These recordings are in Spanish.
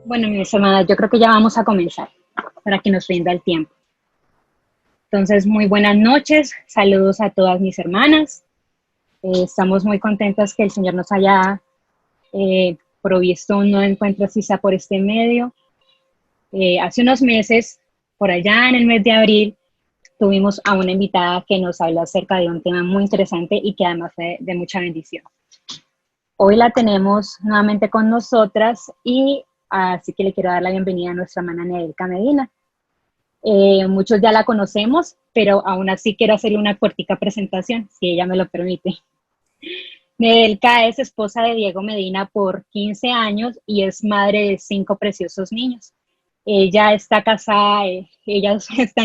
Bueno, mis hermanas, yo creo que ya vamos a comenzar para que nos rinda el tiempo. Entonces, muy buenas noches, saludos a todas mis hermanas. Estamos muy contentas que el Señor nos haya provisto un nuevo encuentro, así sea por este medio. Hace unos meses, por allá en el mes de abril, tuvimos a una invitada que nos habló acerca de un tema muy interesante y que además fue de mucha bendición. Hoy la tenemos nuevamente con nosotras y así que le quiero dar la bienvenida a nuestra hermana Nedelka Medina. Muchos ya la conocemos, pero aún así quiero hacerle una cortica presentación, si ella me lo permite. Nedelka es esposa de Diego Medina por 15 años y es madre de 5 preciosos niños. Ella está casada, ella está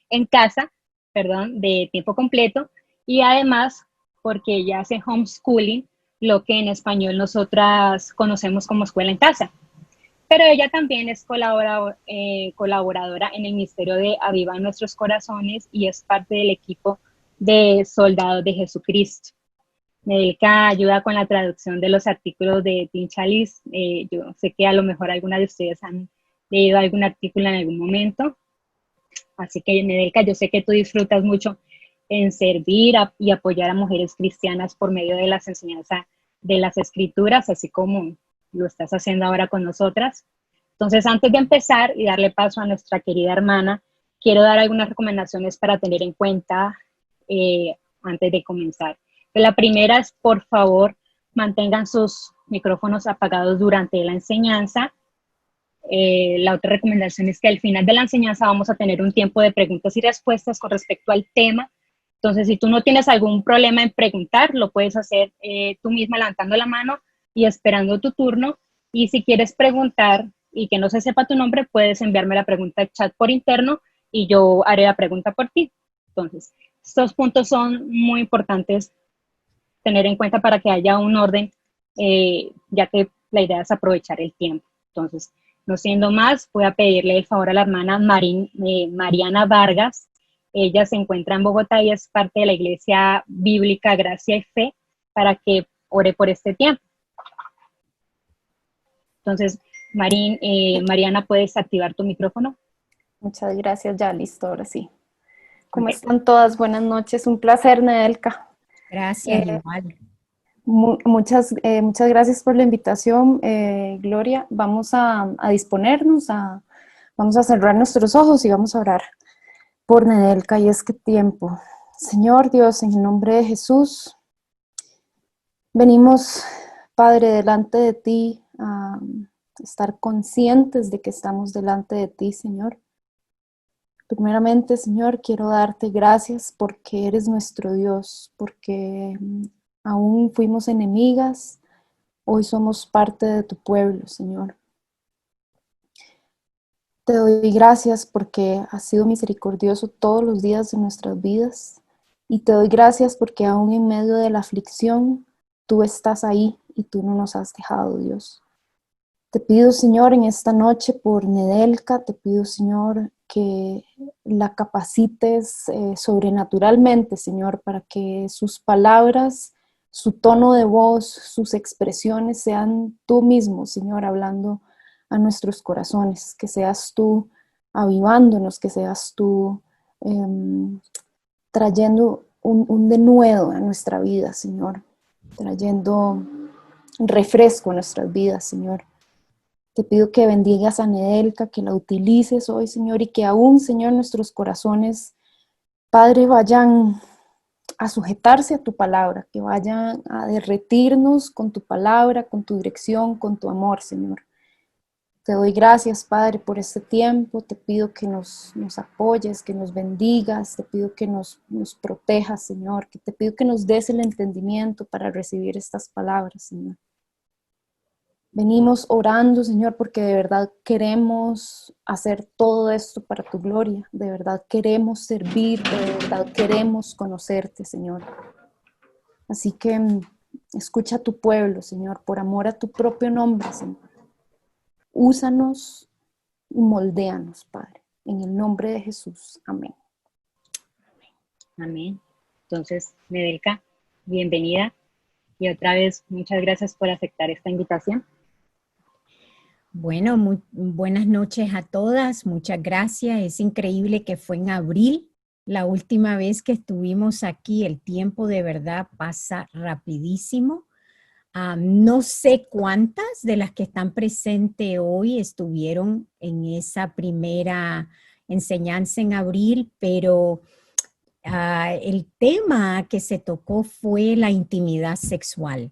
en casa, perdón, de tiempo completo y además porque ella hace homeschooling, lo que en español nosotras conocemos como escuela en casa. Pero ella también es colaboradora en el Ministerio de Aviva Nuestros Corazones y es parte del equipo de Soldados de Jesucristo. Nedelka ayuda con la traducción de los artículos de Tim Chalice. Yo sé que a lo mejor algunas de ustedes han leído algún artículo en algún momento. Así que, Nedelka, yo sé que tú disfrutas mucho en servir y apoyar a mujeres cristianas por medio de las enseñanzas de las escrituras, así como lo estás haciendo ahora con nosotras. Entonces, antes de empezar y darle paso a nuestra querida hermana, quiero dar algunas recomendaciones para tener en cuenta antes de comenzar. La primera es, por favor, mantengan sus micrófonos apagados durante la enseñanza. La otra recomendación es que al final de la enseñanza vamos a tener un tiempo de preguntas y respuestas con respecto al tema. Entonces, si tú no tienes algún problema en preguntar, lo puedes hacer tú misma levantando la mano y esperando tu turno. Y si quieres preguntar y que no se sepa tu nombre, puedes enviarme la pregunta al chat por interno y yo haré la pregunta por ti. Entonces, estos puntos son muy importantes tener en cuenta para que haya un orden, ya que la idea es aprovechar el tiempo. Entonces, no siendo más, voy a pedirle el favor a la hermana Mariana Vargas. Ella se encuentra en Bogotá y es parte de la Iglesia Bíblica Gracia y Fe para que ore por este tiempo. Entonces, Mariana, ¿puedes activar tu micrófono? Muchas gracias, ya listo, ahora sí. ¿Cómo Okay. están todas? Buenas noches, un placer, Nedelka. Gracias, igual. Muchas gracias por la invitación, Gloria. Vamos a disponernos, vamos a cerrar nuestros ojos y vamos a orar por Nedelka y este tiempo. Señor Dios, en el nombre de Jesús, venimos, Padre, delante de ti a estar conscientes de que estamos delante de ti, Señor. Primeramente, Señor, quiero darte gracias porque eres nuestro Dios, porque aún fuimos enemigas, hoy somos parte de tu pueblo, Señor. Te doy gracias porque has sido misericordioso todos los días de nuestras vidas y te doy gracias porque aún en medio de la aflicción, tú estás ahí y tú no nos has dejado, Dios. Te pido, Señor, en esta noche por Nedelka, te pido, Señor, que la capacites sobrenaturalmente, Señor, para que sus palabras, su tono de voz, sus expresiones sean tú mismo, Señor, hablando a nuestros corazones, que seas tú avivándonos, que seas tú trayendo un denuedo a nuestra vida, Señor, trayendo refresco a nuestras vidas, Señor. Te pido que bendigas a Nedelka, que la utilices hoy, Señor, y que aún, Señor, nuestros corazones, Padre, vayan a sujetarse a tu palabra, que vayan a derretirnos con tu palabra, con tu dirección, con tu amor, Señor. Te doy gracias, Padre, por este tiempo. Te pido que nos apoyes, que nos bendigas. Te pido que nos protejas, Señor. Que te pido que nos des el entendimiento para recibir estas palabras, Señor. Venimos orando, Señor, porque de verdad queremos hacer todo esto para tu gloria. De verdad queremos servirte, de verdad queremos conocerte, Señor. Así que escucha a tu pueblo, Señor, por amor a tu propio nombre, Señor. Úsanos y moldéanos, Padre. En el nombre de Jesús. Amén. Amén. Entonces, Nedelka, bienvenida y otra vez muchas gracias por aceptar esta invitación. Bueno, muy buenas noches a todas. Muchas gracias. Es increíble que fue en abril la última vez que estuvimos aquí. El tiempo de verdad pasa rapidísimo. No sé cuántas de las que están presentes hoy estuvieron en esa primera enseñanza en abril, pero el tema que se tocó fue la intimidad sexual.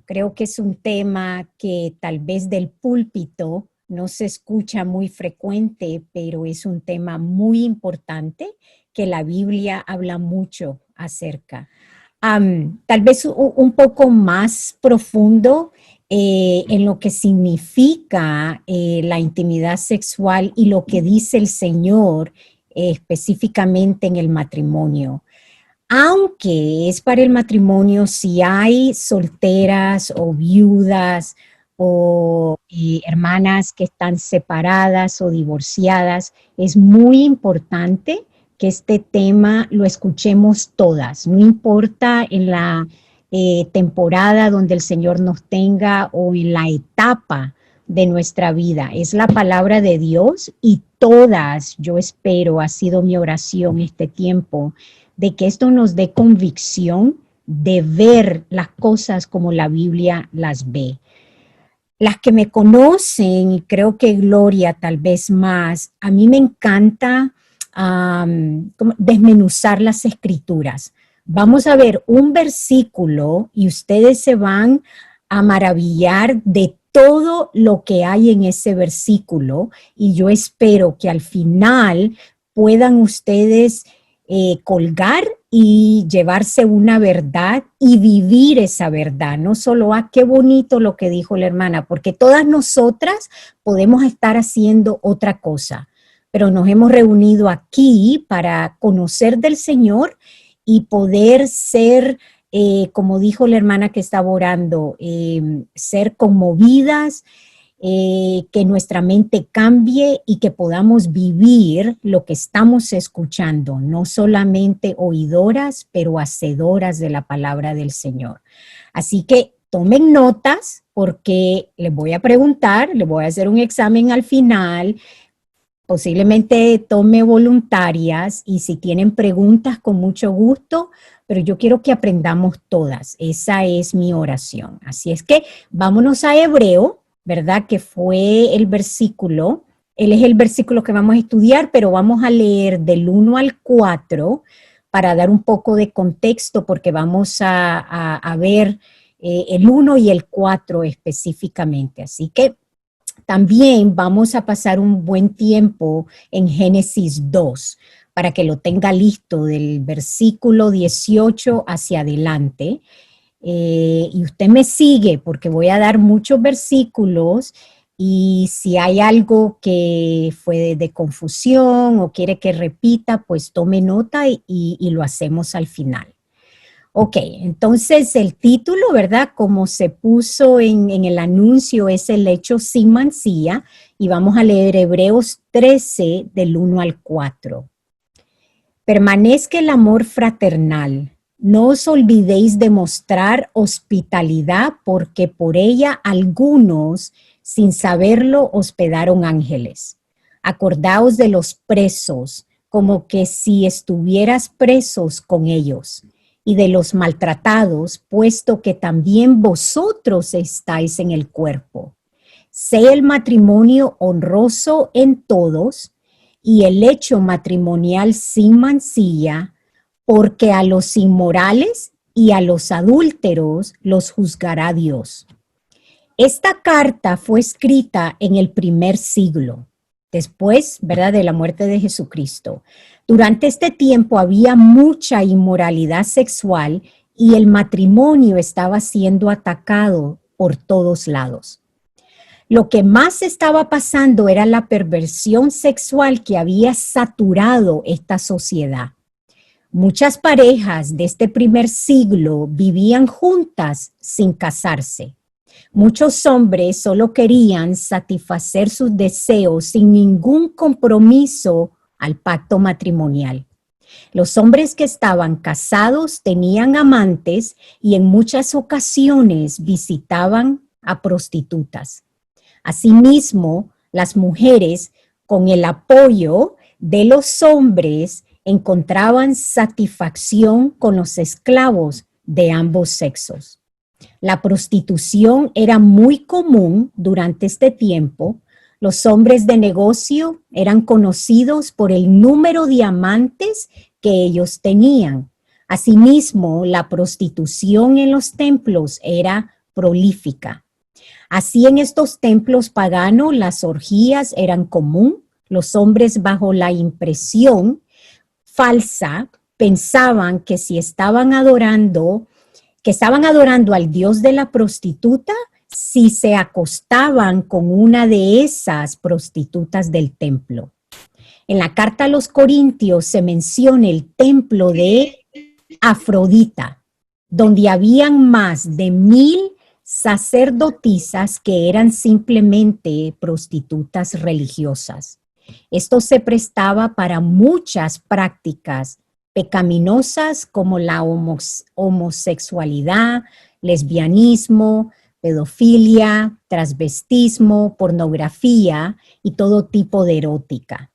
Creo que es un tema que tal vez del púlpito no se escucha muy frecuente, pero es un tema muy importante que la Biblia habla mucho acerca. Tal vez un poco más profundo en lo que significa la intimidad sexual y lo que dice el Señor específicamente en el matrimonio. Aunque es para el matrimonio, si hay solteras o viudas o hermanas que están separadas o divorciadas, es muy importante que este tema lo escuchemos todas, no importa en la temporada donde el Señor nos tenga o en la etapa de nuestra vida. Es la palabra de Dios y todas, yo espero, ha sido mi oración este tiempo, de que esto nos dé convicción de ver las cosas como la Biblia las ve. Las que me conocen, y creo que Gloria tal vez más, a mí me encanta desmenuzar las escrituras. Vamos a ver un versículo y ustedes se van a maravillar de todo lo que hay en ese versículo y yo espero que al final puedan ustedes colgar y llevarse una verdad y vivir esa verdad. No solo, qué bonito lo que dijo la hermana, porque todas nosotras podemos estar haciendo otra cosa, pero nos hemos reunido aquí para conocer del Señor y poder ser, como dijo la hermana que estaba orando, ser conmovidas, que nuestra mente cambie y que podamos vivir lo que estamos escuchando, no solamente oidoras, pero hacedoras de la palabra del Señor. Así que tomen notas porque les voy a preguntar, les voy a hacer un examen al final, posiblemente tome voluntarias y si tienen preguntas con mucho gusto, pero yo quiero que aprendamos todas. Esa es mi oración. Así es que vámonos a Hebreo, ¿verdad? Que fue el versículo, él es el versículo que vamos a estudiar, pero vamos a leer del 1 al 4 para dar un poco de contexto porque vamos a ver el 1 y el 4 específicamente. Así que también vamos a pasar un buen tiempo en Génesis 2 para que lo tenga listo del versículo 18 hacia adelante. Y usted me sigue porque voy a dar muchos versículos y si hay algo que fue de confusión o quiere que repita, pues tome nota y lo hacemos al final. Ok, entonces el título, ¿verdad? Como se puso en el anuncio, es el hecho sin mancilla y vamos a leer Hebreos 13 del 1 al 4. Permanezca el amor fraternal. No os olvidéis de mostrar hospitalidad porque por ella algunos, sin saberlo, hospedaron ángeles. Acordaos de los presos, como que si estuvieras presos con ellos, y de los maltratados, puesto que también vosotros estáis en el cuerpo. Sea el matrimonio honroso en todos, y el hecho matrimonial sin mancilla, porque a los inmorales y a los adúlteros los juzgará Dios. Esta carta fue escrita en el primer siglo, después, ¿verdad?, de la muerte de Jesucristo. Durante este tiempo había mucha inmoralidad sexual y el matrimonio estaba siendo atacado por todos lados. Lo que más estaba pasando era la perversión sexual que había saturado esta sociedad. Muchas parejas de este primer siglo vivían juntas sin casarse. Muchos hombres solo querían satisfacer sus deseos sin ningún compromiso al pacto matrimonial. Los hombres que estaban casados tenían amantes y en muchas ocasiones visitaban a prostitutas. Asimismo, las mujeres, con el apoyo de los hombres, encontraban satisfacción con los esclavos de ambos sexos. La prostitución era muy común durante este tiempo. Los hombres de negocio eran conocidos por el número de amantes que ellos tenían. Asimismo, la prostitución en los templos era prolífica. Así, en estos templos paganos, las orgías eran común. Los hombres, bajo la impresión falsa, pensaban que si estaban adorando al dios de la prostituta, si se acostaban con una de esas prostitutas del templo. En la carta a los Corintios se menciona el templo de Afrodita, donde habían más de 1000 sacerdotisas que eran simplemente prostitutas religiosas. Esto se prestaba para muchas prácticas pecaminosas como la homosexualidad, lesbianismo, pedofilia, transvestismo, pornografía y todo tipo de erótica.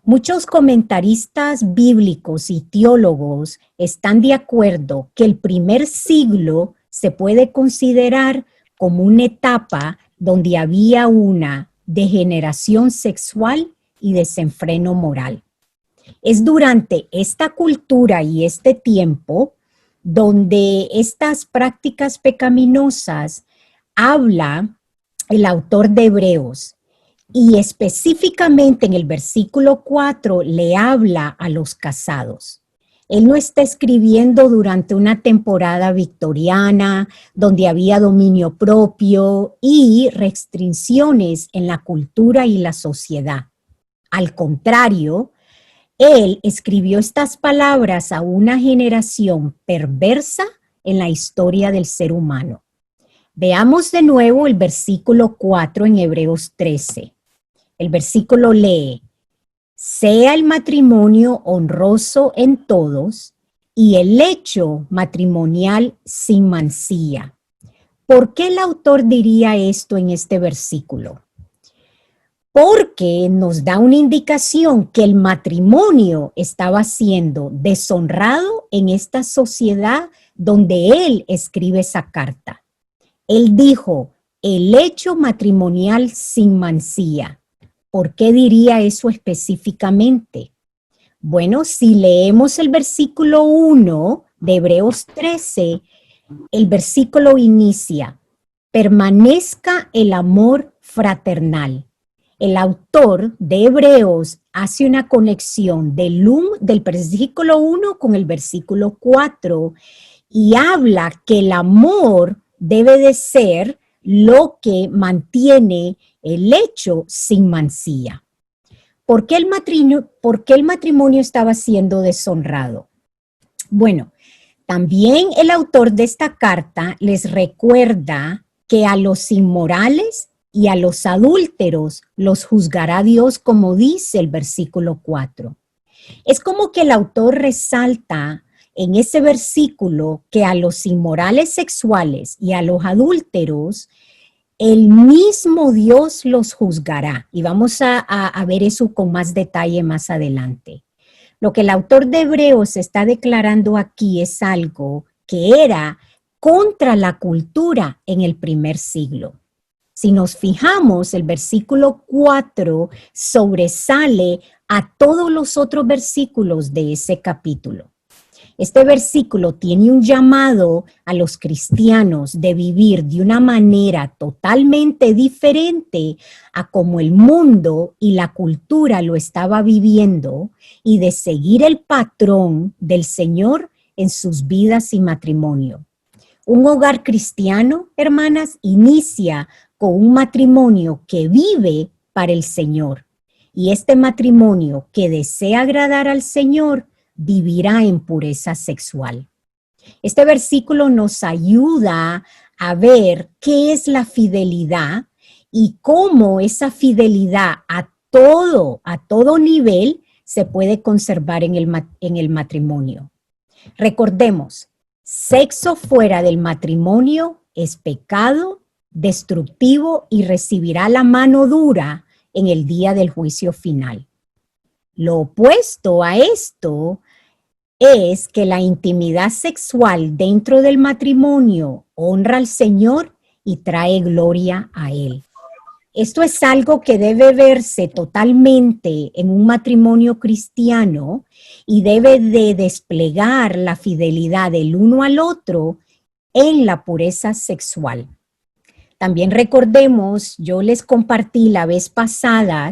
Muchos comentaristas bíblicos y teólogos están de acuerdo que el primer siglo se puede considerar como una etapa donde había una degeneración sexual y desenfreno moral. Es durante esta cultura y este tiempo donde estas prácticas pecaminosas habla el autor de Hebreos, y específicamente en el versículo 4 le habla a los casados. Él no está escribiendo durante una temporada victoriana donde había dominio propio y restricciones en la cultura y la sociedad. Al contrario, él escribió estas palabras a una generación perversa en la historia del ser humano. Veamos de nuevo el versículo 4 en Hebreos 13. El versículo lee: sea el matrimonio honroso en todos y el lecho matrimonial sin mancilla. ¿Por qué el autor diría esto en este versículo? Porque nos da una indicación que el matrimonio estaba siendo deshonrado en esta sociedad donde él escribe esa carta. Él dijo, el lecho matrimonial sin mancilla. ¿Por qué diría eso específicamente? Bueno, si leemos el versículo 1 de Hebreos 13, el versículo inicia, permanezca el amor fraternal. El autor de Hebreos hace una conexión del versículo 1 con el versículo 4 y habla que el amor debe de ser lo que mantiene el lecho sin mancilla. ¿Por qué el matrimonio estaba siendo deshonrado? Bueno, también el autor de esta carta les recuerda que a los inmorales y a los adúlteros los juzgará Dios, como dice el versículo 4. Es como que el autor resalta en ese versículo que a los inmorales sexuales y a los adúlteros el mismo Dios los juzgará. Y vamos a ver eso con más detalle más adelante. Lo que el autor de Hebreos está declarando aquí es algo que era contra la cultura en el primer siglo. Si nos fijamos, el versículo 4 sobresale a todos los otros versículos de ese capítulo. Este versículo tiene un llamado a los cristianos de vivir de una manera totalmente diferente a como el mundo y la cultura lo estaba viviendo y de seguir el patrón del Señor en sus vidas y matrimonio. Un hogar cristiano, hermanas, inicia con un matrimonio que vive para el Señor. Y este matrimonio que desea agradar al Señor vivirá en pureza sexual. Este versículo nos ayuda a ver qué es la fidelidad y cómo esa fidelidad a todo nivel se puede conservar en el matrimonio. Recordemos, sexo fuera del matrimonio es pecado destructivo y recibirá la mano dura en el día del juicio final. Lo opuesto a esto es que la intimidad sexual dentro del matrimonio honra al Señor y trae gloria a Él. Esto es algo que debe verse totalmente en un matrimonio cristiano y debe de desplegar la fidelidad del uno al otro en la pureza sexual. También recordemos, yo les compartí la vez pasada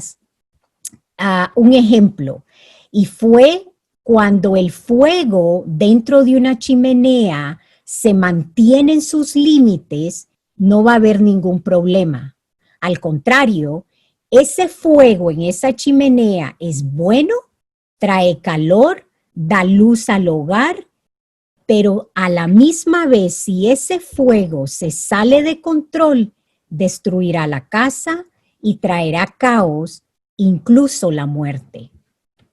un ejemplo, y fue cuando el fuego dentro de una chimenea se mantiene en sus límites, no va a haber ningún problema. Al contrario, ese fuego en esa chimenea es bueno, trae calor, da luz al hogar, pero a la misma vez, si ese fuego se sale de control, destruirá la casa y traerá caos, incluso la muerte.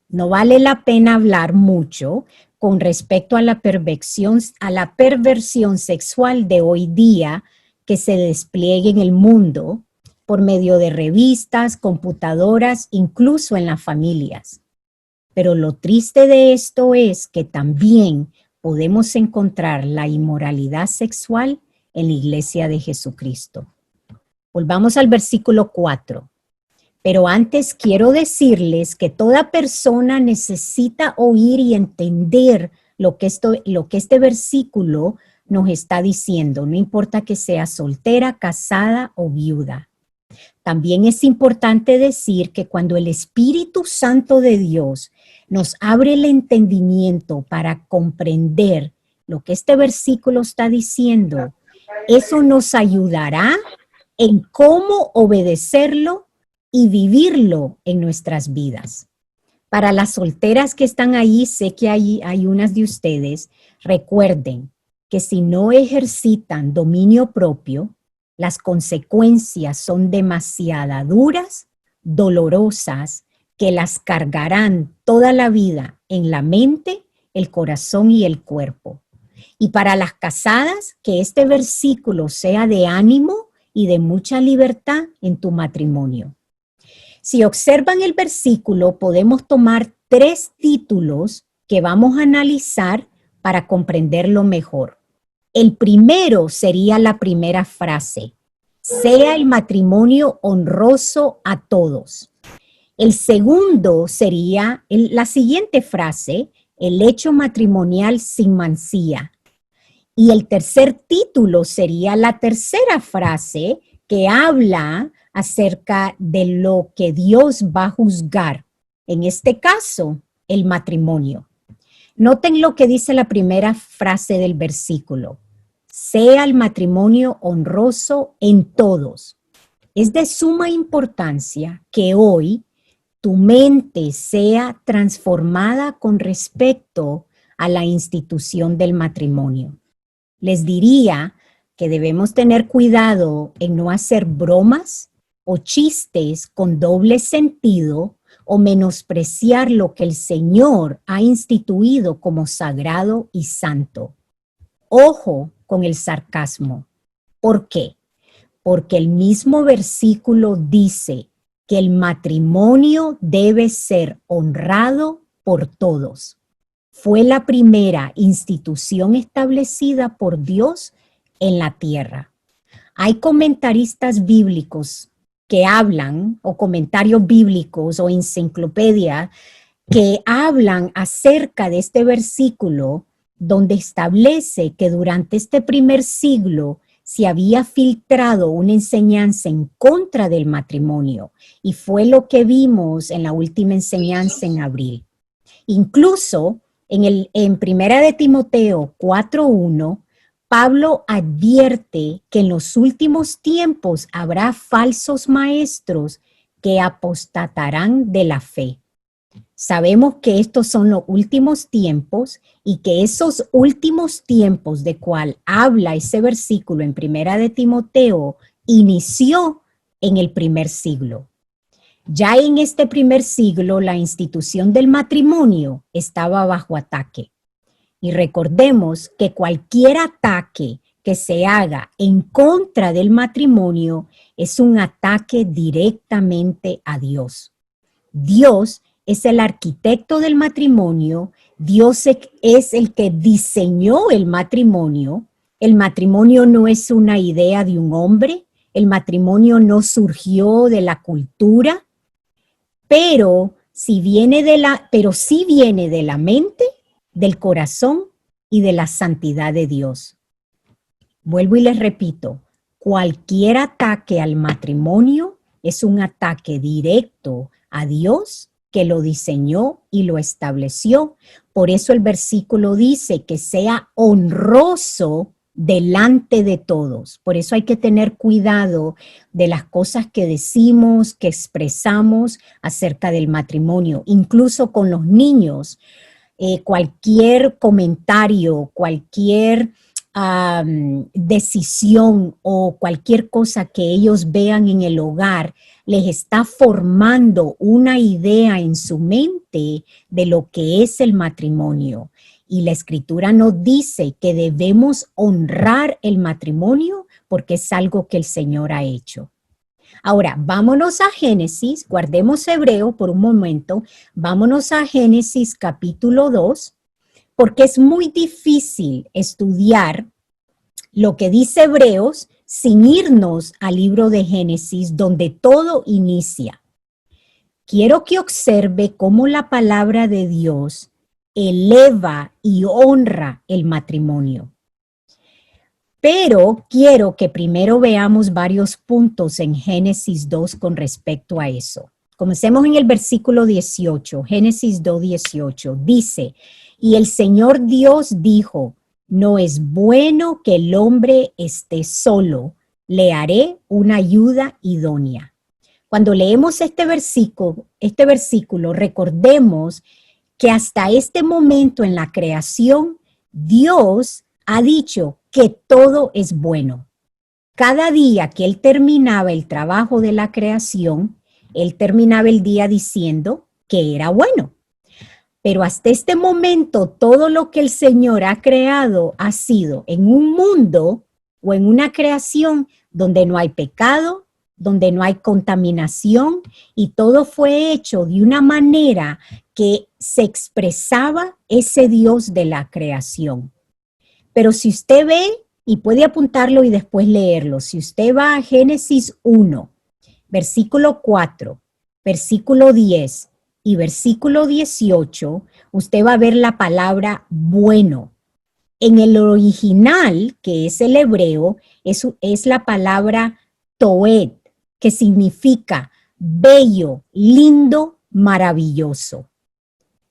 No vale la pena hablar mucho con respecto a la perversión sexual de hoy día que se despliegue en el mundo por medio de revistas, computadoras, incluso en las familias. Pero lo triste de esto es que también podemos encontrar la inmoralidad sexual en la iglesia de Jesucristo. Volvamos al versículo 4. Pero antes quiero decirles que toda persona necesita oír y entender lo que este versículo nos está diciendo, no importa que sea soltera, casada o viuda. También es importante decir que cuando el Espíritu Santo de Dios nos abre el entendimiento para comprender lo que este versículo está diciendo, eso nos ayudará en cómo obedecerlo y vivirlo en nuestras vidas. Para las solteras que están ahí, sé que hay unas de ustedes, recuerden que si no ejercitan dominio propio, las consecuencias son demasiado duras, dolorosas, que las cargarán toda la vida en la mente, el corazón y el cuerpo. Y para las casadas, que este versículo sea de ánimo y de mucha libertad en tu matrimonio. Si observan el versículo, podemos tomar 3 títulos que vamos a analizar para comprenderlo mejor. El primero sería la primera frase, sea el matrimonio honroso a todos. El segundo sería la siguiente frase, el hecho matrimonial sin mancilla. Y el tercer título sería la tercera frase que habla acerca de lo que Dios va a juzgar. En este caso, el matrimonio. Noten lo que dice la primera frase del versículo. Sea el matrimonio honroso en todos. Es de suma importancia que hoy tu mente sea transformada con respecto a la institución del matrimonio. Les diría que debemos tener cuidado en no hacer bromas o chistes con doble sentido o menospreciar lo que el Señor ha instituido como sagrado y santo. Ojo con el sarcasmo. ¿Por qué? Porque el mismo versículo dice que el matrimonio debe ser honrado por todos. Fue la primera institución establecida por Dios en la tierra. Hay comentaristas bíblicos que hablan, o comentarios bíblicos o enciclopedia, que hablan acerca de este versículo donde establece que durante este primer siglo se había filtrado una enseñanza en contra del matrimonio y fue lo que vimos en la última enseñanza en abril. Incluso en Primera de Timoteo 4:1, Pablo advierte que en los últimos tiempos habrá falsos maestros que apostatarán de la fe. Sabemos que estos son los últimos tiempos y que esos últimos tiempos de cual habla ese versículo en Primera de Timoteo inició en el primer siglo. Ya en este primer siglo la institución del matrimonio estaba bajo ataque. Y recordemos que cualquier ataque que que se haga en contra del matrimonio es un ataque directamente a Dios. Dios es el arquitecto del matrimonio, Dios es el que diseñó el matrimonio. El matrimonio no es una idea de un hombre, el matrimonio no surgió de la cultura, pero sí viene de la mente, del corazón y de la santidad de Dios. Vuelvo y les repito, cualquier ataque al matrimonio es un ataque directo a Dios que lo diseñó y lo estableció. Por eso el versículo dice que sea honroso delante de todos. Por eso hay que tener cuidado de las cosas que decimos, que expresamos acerca del matrimonio, incluso con los niños. Cualquier comentario, cualquier decisión o cualquier cosa que ellos vean en el hogar les está formando una idea en su mente de lo que es el matrimonio. Y la Escritura nos dice que debemos honrar el matrimonio porque es algo que el Señor ha hecho. Ahora, vámonos a Génesis, guardemos Hebreo por un momento, vámonos a Génesis capítulo 2, porque es muy difícil estudiar lo que dice Hebreos sin irnos al libro de Génesis, donde todo inicia. Quiero que observe cómo la palabra de Dios eleva y honra el matrimonio. Pero quiero que primero veamos varios puntos en Génesis 2 con respecto a eso. Comencemos en el versículo 18, Génesis 2:18. Dice, y el Señor Dios dijo, no es bueno que el hombre esté solo, le haré una ayuda idónea. Cuando leemos este versículo, recordemos que hasta este momento en la creación, Dios ha dicho que todo es bueno. Cada día que Él terminaba el trabajo de la creación, Él terminaba el día diciendo que era bueno. Pero hasta este momento, todo lo que el Señor ha creado ha sido en un mundo o en una creación donde no hay pecado, donde no hay contaminación y todo fue hecho de una manera que se expresaba ese Dios de la creación. Pero si usted ve, y puede apuntarlo y después leerlo, si usted va a Génesis 1, versículo 4, versículo 10 y versículo 18, usted va a ver la palabra bueno. En el original, que es el hebreo, es la palabra toed, que significa bello, lindo, maravilloso.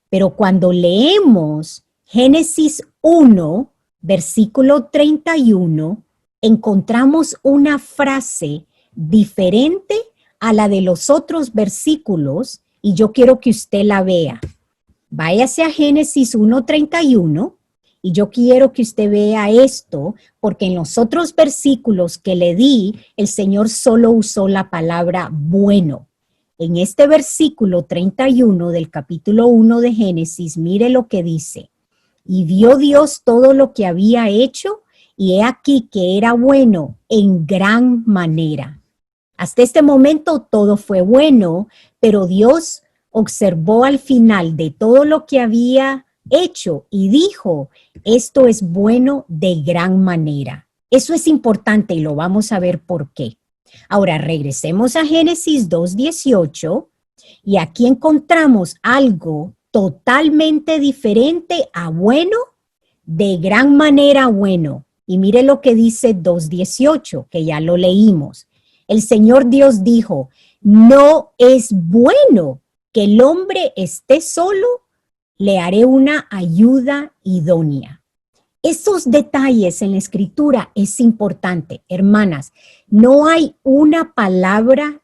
Pero cuando leemos Génesis 1, versículo 31, encontramos una frase diferente a la de los otros versículos y yo quiero que usted la vea. Váyase a Génesis 1:31 y yo quiero que usted vea esto porque en los otros versículos que le di, el Señor solo usó la palabra bueno. En este versículo 31 del capítulo 1 de Génesis, mire lo que dice. Y vio Dios todo lo que había hecho, y he aquí que era bueno en gran manera. Hasta este momento todo fue bueno, pero Dios observó al final de todo lo que había hecho y dijo, esto es bueno de gran manera. Eso es importante y lo vamos a ver por qué. Ahora regresemos a Génesis 2:18 y aquí encontramos algo totalmente diferente a bueno, de gran manera bueno. Y mire lo que dice 2:18, que ya lo leímos. El Señor Dios dijo, no es bueno que el hombre esté solo, le haré una ayuda idónea. Esos detalles en la Escritura es importante. Hermanas, no hay una palabra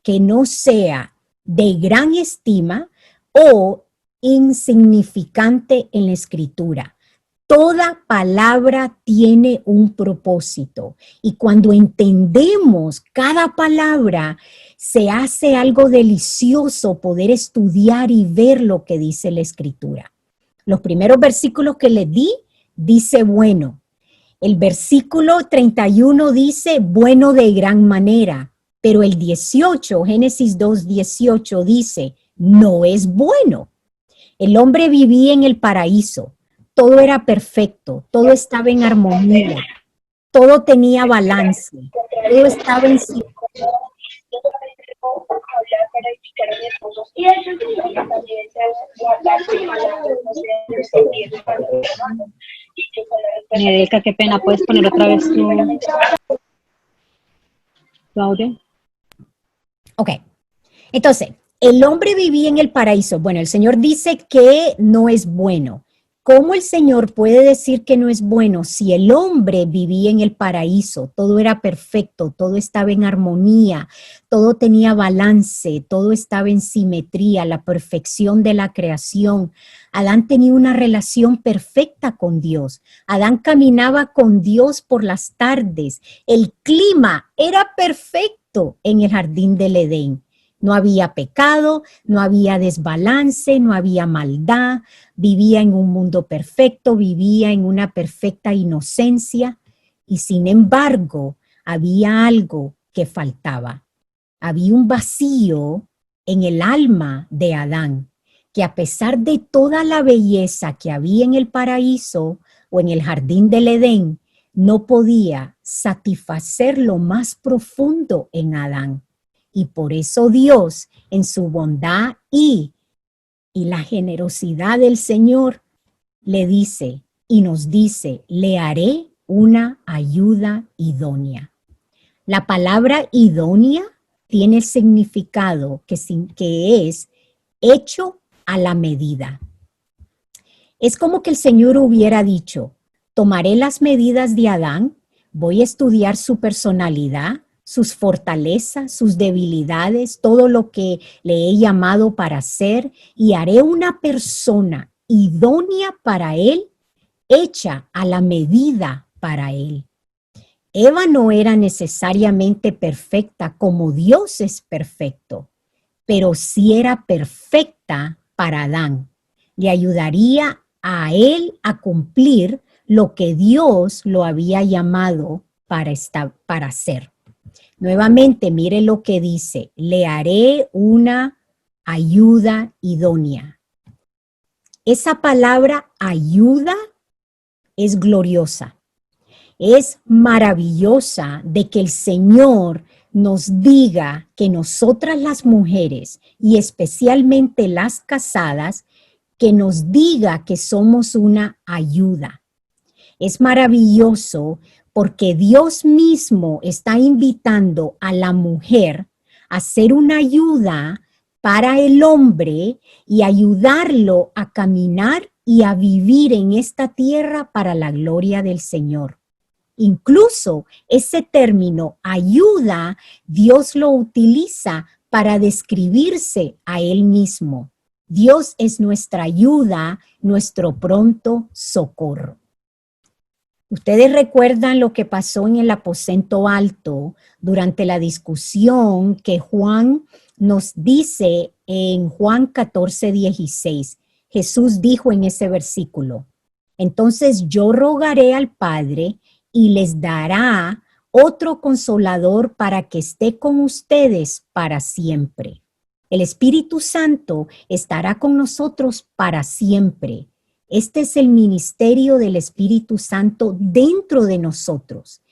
que no sea de gran estima o insignificante en la Escritura. Toda palabra tiene un propósito y cuando entendemos cada palabra, se hace algo delicioso poder estudiar y ver lo que dice la Escritura. Los primeros versículos que le di, dice bueno. El versículo 31 dice, bueno de gran manera, pero el 18, Génesis 2:18 dice, no es bueno. El hombre vivía en el paraíso, todo era perfecto, todo estaba en armonía, todo tenía balance, todo estaba en sí. Nedelka, qué pena, ¿puedes poner otra vez tu audio? Ok, entonces, el hombre vivía en el paraíso. Bueno, el Señor dice que no es bueno. ¿Cómo el Señor puede decir que no es bueno si el hombre vivía en el paraíso? Todo era perfecto, todo estaba en armonía, todo tenía balance, todo estaba en simetría, la perfección de la creación. Adán tenía una relación perfecta con Dios. Adán caminaba con Dios por las tardes. El clima era perfecto en el jardín del Edén. No había pecado, no había desbalance, no había maldad, vivía en un mundo perfecto, vivía en una perfecta inocencia y sin embargo había algo que faltaba. Había un vacío en el alma de Adán, que a pesar de toda la belleza que había en el paraíso o en el jardín del Edén, no podía satisfacer lo más profundo en Adán. Y por eso Dios, en su bondad y la generosidad del Señor, le dice y nos dice, le haré una ayuda idónea. La palabra idónea tiene el significado que es hecho a la medida. Es como que el Señor hubiera dicho, tomaré las medidas de Adán, voy a estudiar su personalidad, sus fortalezas, sus debilidades, todo lo que le he llamado para hacer y haré una persona idónea para él, hecha a la medida para él. Eva no era necesariamente perfecta como Dios es perfecto, pero sí era perfecta para Adán. Le ayudaría a él a cumplir lo que Dios lo había llamado para hacer. Nuevamente, mire lo que dice, le haré una ayuda idónea. Esa palabra ayuda es gloriosa, es maravillosa de que el Señor nos diga que nosotras las mujeres y especialmente las casadas, que nos diga que somos una ayuda. Es maravilloso porque Dios mismo está invitando a la mujer a ser una ayuda para el hombre y ayudarlo a caminar y a vivir en esta tierra para la gloria del Señor. Incluso ese término ayuda, Dios lo utiliza para describirse a Él mismo. Dios es nuestra ayuda, nuestro pronto socorro. Ustedes recuerdan lo que pasó en el aposento alto durante la discusión que Juan nos dice en Juan 14:16. Jesús dijo en ese versículo, entonces yo rogaré al Padre y les dará otro consolador para que esté con ustedes para siempre. El Espíritu Santo estará con nosotros para siempre. Este es el ministerio del Espíritu Santo dentro de nosotros.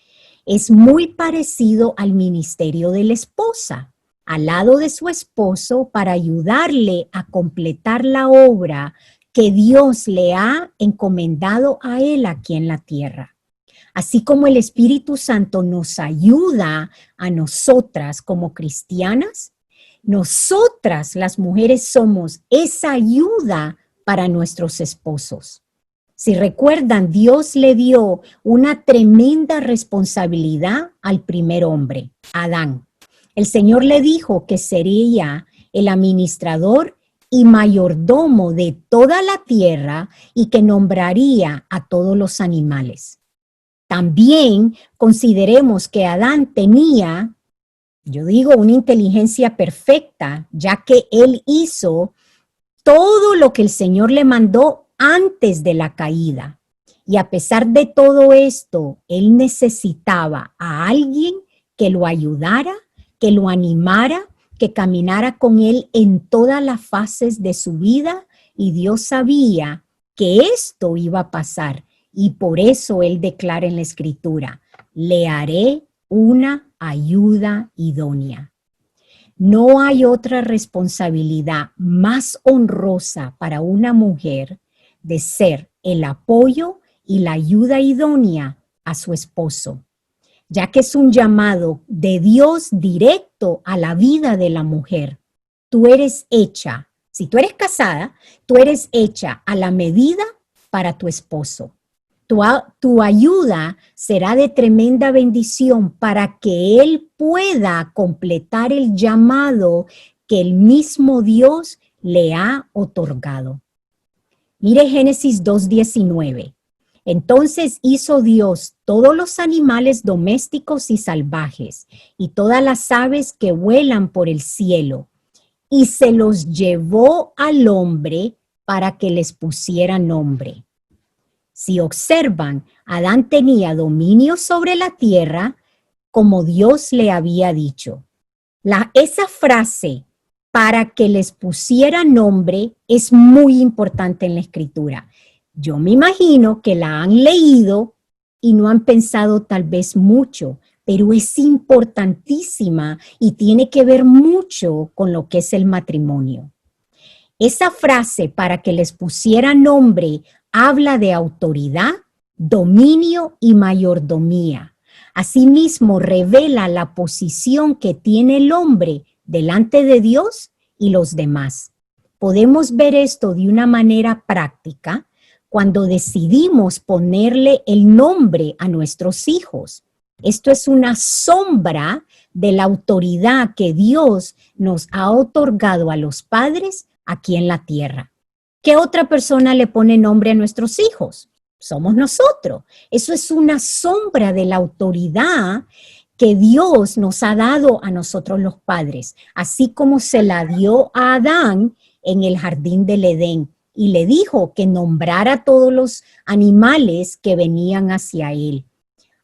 Es muy parecido al ministerio de la esposa, al lado de su esposo para ayudarle a completar la obra que Dios le ha encomendado a él aquí en la tierra. Así como el Espíritu Santo nos ayuda a nosotras como cristianas, nosotras las mujeres somos esa ayuda para nuestros esposos. Si recuerdan, Dios le dio una tremenda responsabilidad al primer hombre, Adán. El Señor le dijo que sería el administrador y mayordomo de toda la tierra y que nombraría a todos los animales. También consideremos que Adán tenía, yo digo, una inteligencia perfecta, ya que él hizo todo lo que el Señor le mandó antes de la caída. Y a pesar de todo esto, él necesitaba a alguien que lo ayudara, que lo animara, que caminara con él en todas las fases de su vida, y Dios sabía que esto iba a pasar, y por eso él declara en la Escritura: le haré una ayuda idónea. No hay otra responsabilidad más honrosa para una mujer de ser el apoyo y la ayuda idónea a su esposo, ya que es un llamado de Dios directo a la vida de la mujer. Tú eres hecha, si tú eres casada, tú eres hecha a la medida para tu esposo. Tu ayuda será de tremenda bendición para que él pueda completar el llamado que el mismo Dios le ha otorgado. Mire Génesis 2:19. Entonces hizo Dios todos los animales domésticos y salvajes y todas las aves que vuelan por el cielo, y se los llevó al hombre para que les pusiera nombre. Si observan, Adán tenía dominio sobre la tierra como Dios le había dicho. Esa frase, para que les pusiera nombre, es muy importante en la Escritura. Yo me imagino que la han leído y no han pensado tal vez mucho, pero es importantísima y tiene que ver mucho con lo que es el matrimonio. Esa frase, para que les pusiera nombre, habla de autoridad, dominio y mayordomía. Asimismo, revela la posición que tiene el hombre delante de Dios y los demás. Podemos ver esto de una manera práctica cuando decidimos ponerle el nombre a nuestros hijos. Esto es una sombra de la autoridad que Dios nos ha otorgado a los padres aquí en la tierra. ¿Qué otra persona le pone nombre a nuestros hijos? Somos nosotros. Eso es una sombra de la autoridad que Dios nos ha dado a nosotros los padres, así como se la dio a Adán en el jardín del Edén, y le dijo que nombrara a todos los animales que venían hacia él.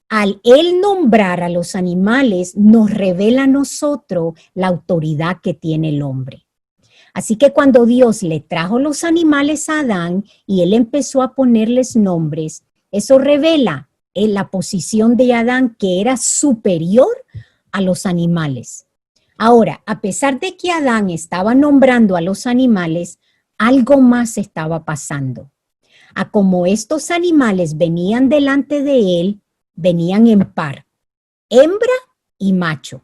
Al él nombrar a los animales, nos revela a nosotros la autoridad que tiene el hombre. Así que cuando Dios le trajo los animales a Adán y él empezó a ponerles nombres, eso revela en la posición de Adán, que era superior a los animales. Ahora, a pesar de que Adán estaba nombrando a los animales, algo más estaba pasando. A como estos animales venían delante de él, venían en par, hembra y macho.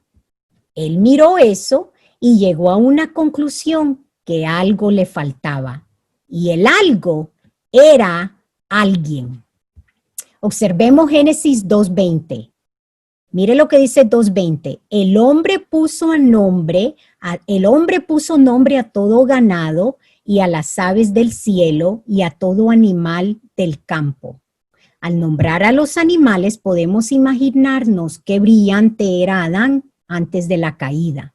Él miró eso y llegó a una conclusión, que algo le faltaba. Y el algo era alguien. Observemos Génesis 2:20. Mire lo que dice 2:20. El hombre puso nombre a todo ganado y a las aves del cielo y a todo animal del campo. Al nombrar a los animales podemos imaginarnos qué brillante era Adán antes de la caída.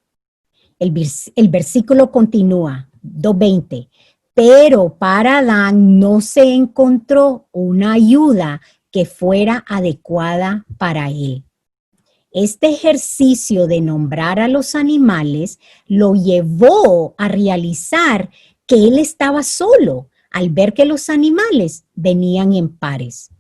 El versículo continúa, 2:20. Pero para Adán no se encontró una ayuda que fuera adecuada para él. Este ejercicio de nombrar a los animales lo llevó a realizar que él estaba solo al ver que los animales venían en pares.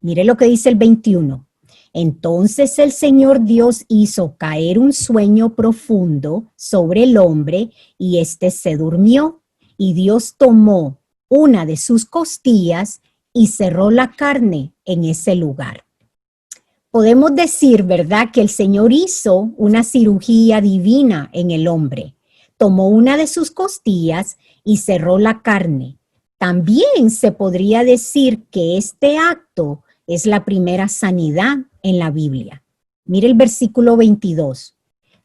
Mire lo que dice el 21. Entonces el Señor Dios hizo caer un sueño profundo sobre el hombre y éste se durmió. Y Dios tomó una de sus costillas y cerró la carne en ese lugar. Podemos decir, ¿verdad?, que el Señor hizo una cirugía divina en el hombre. Tomó una de sus costillas y cerró la carne. También se podría decir que este acto es la primera sanidad en la Biblia. Mire el versículo 22.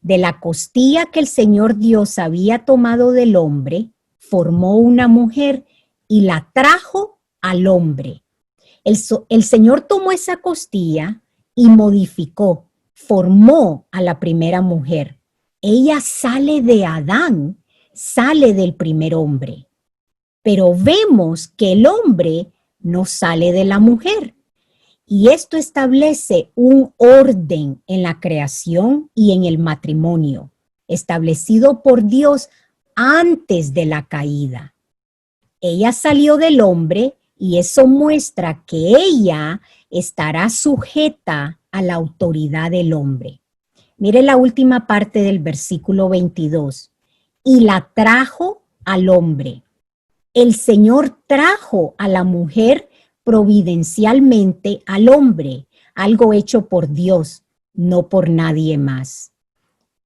De la costilla que el Señor Dios había tomado del hombre, formó una mujer y la trajo al hombre. El Señor tomó esa costilla y modificó, formó a la primera mujer. Ella sale de Adán, sale del primer hombre. Pero vemos que el hombre no sale de la mujer. Y esto establece un orden en la creación y en el matrimonio, establecido por Dios antes de la caída. Ella salió del hombre y eso muestra que ella estará sujeta a la autoridad del hombre. Mire la última parte del versículo 22. Y la trajo al hombre. El Señor trajo a la mujer providencialmente al hombre, algo hecho por Dios, no por nadie más.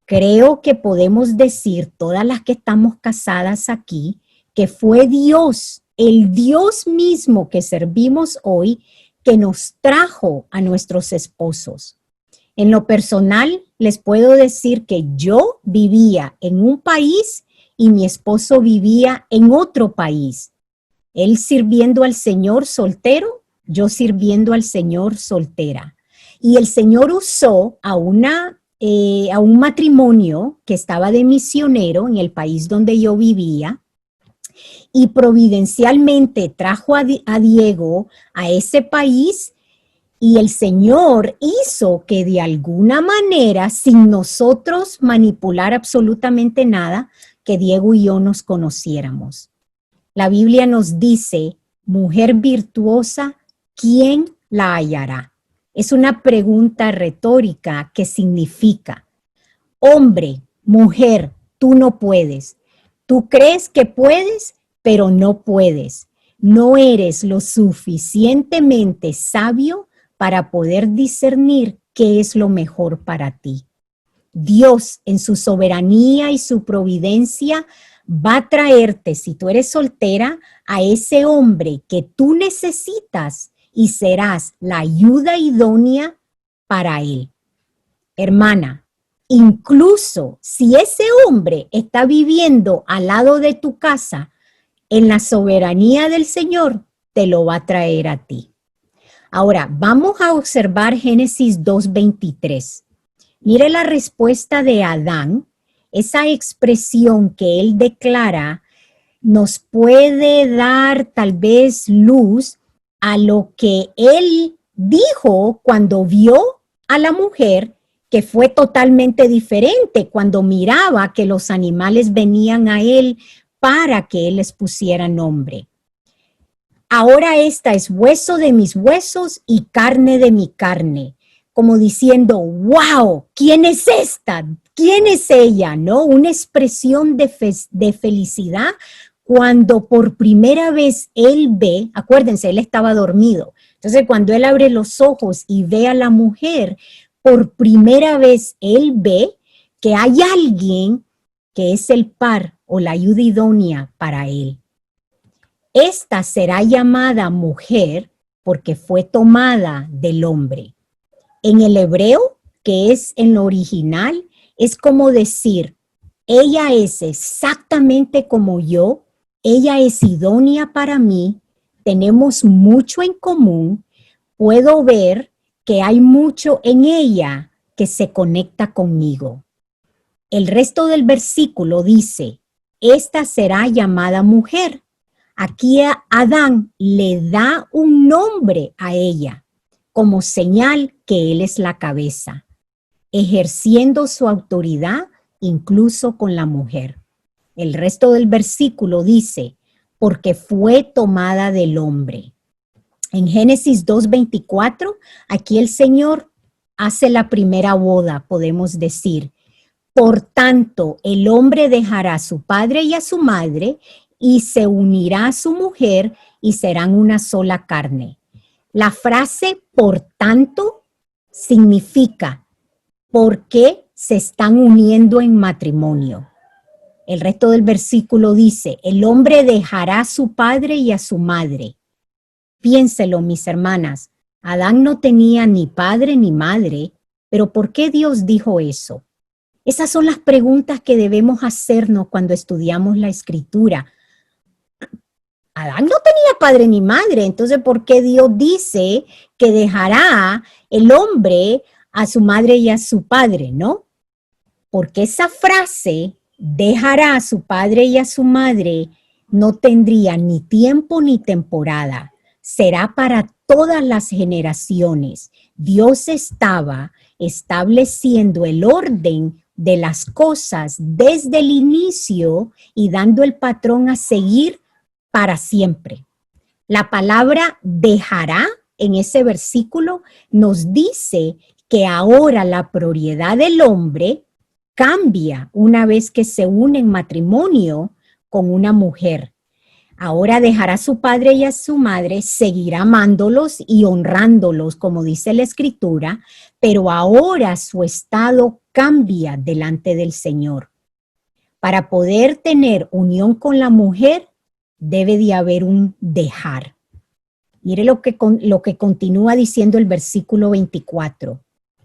Creo que podemos decir, todas las que estamos casadas aquí, que fue Dios, el Dios mismo que servimos hoy, que nos trajo a nuestros esposos. En lo personal, les puedo decir que yo vivía en un país y mi esposo vivía en otro país. Él sirviendo al Señor soltero, yo sirviendo al Señor soltera. Y el Señor usó a un matrimonio que estaba de misionero en el país donde yo vivía y providencialmente trajo a Diego a ese país y el Señor hizo que de alguna manera, sin nosotros manipular absolutamente nada, que Diego y yo nos conociéramos. La Biblia nos dice, mujer virtuosa, ¿quién la hallará? Es una pregunta retórica que significa, hombre, mujer, tú no puedes. Tú crees que puedes, pero no puedes. No eres lo suficientemente sabio para poder discernir qué es lo mejor para ti. Dios, en su soberanía y su providencia, va a traerte, si tú eres soltera, a ese hombre que tú necesitas y serás la ayuda idónea para él. Hermana, incluso si ese hombre está viviendo al lado de tu casa, en la soberanía del Señor, te lo va a traer a ti. Ahora, vamos a observar Génesis 2:23. Mire la respuesta de Adán. Esa expresión que él declara nos puede dar tal vez luz a lo que él dijo cuando vio a la mujer, que fue totalmente diferente cuando miraba que los animales venían a él para que él les pusiera nombre. Ahora esta es hueso de mis huesos y carne de mi carne. Como diciendo, wow, ¿quién es esta? ¿Quién es ella? ¿No? Una expresión de felicidad cuando por primera vez él ve, acuérdense, él estaba dormido. Entonces, cuando él abre los ojos y ve a la mujer, por primera vez él ve que hay alguien que es el par o la ayuda idónea para él. Esta será llamada mujer porque fue tomada del hombre. En el hebreo, que es en lo original, es como decir, ella es exactamente como yo, ella es idónea para mí, tenemos mucho en común, puedo ver que hay mucho en ella que se conecta conmigo. El resto del versículo dice, esta será llamada mujer. Aquí Adán le da un nombre a ella, como señal que él es la cabeza, ejerciendo su autoridad incluso con la mujer. El resto del versículo dice, porque fue tomada del hombre. En Génesis 2:24, aquí el Señor hace la primera boda, podemos decir. Por tanto, el hombre dejará a su padre y a su madre y se unirá a su mujer y serán una sola carne. La frase por tanto significa porque se están uniendo en matrimonio. El resto del versículo dice, el hombre dejará a su padre y a su madre. Piénselo, mis hermanas, Adán no tenía ni padre ni madre, pero ¿por qué Dios dijo eso? Esas son las preguntas que debemos hacernos cuando estudiamos la Escritura. Adán no tenía padre ni madre, entonces ¿por qué Dios dice que dejará el hombre a su madre y a su padre, no? Porque esa frase, dejará a su padre y a su madre, no tendría ni tiempo ni temporada. será para todas las generaciones. Dios estaba estableciendo el orden de las cosas desde el inicio y dando el patrón a seguir para siempre. La palabra dejará en ese versículo nos dice que ahora la prioridad del hombre cambia una vez que se une en matrimonio con una mujer. Ahora dejará a su padre y a su madre, seguirá amándolos y honrándolos, como dice la Escritura, pero ahora su estado cambia delante del Señor. Para poder tener unión con la mujer, debe de haber un dejar. Mire lo que continúa diciendo el versículo 24.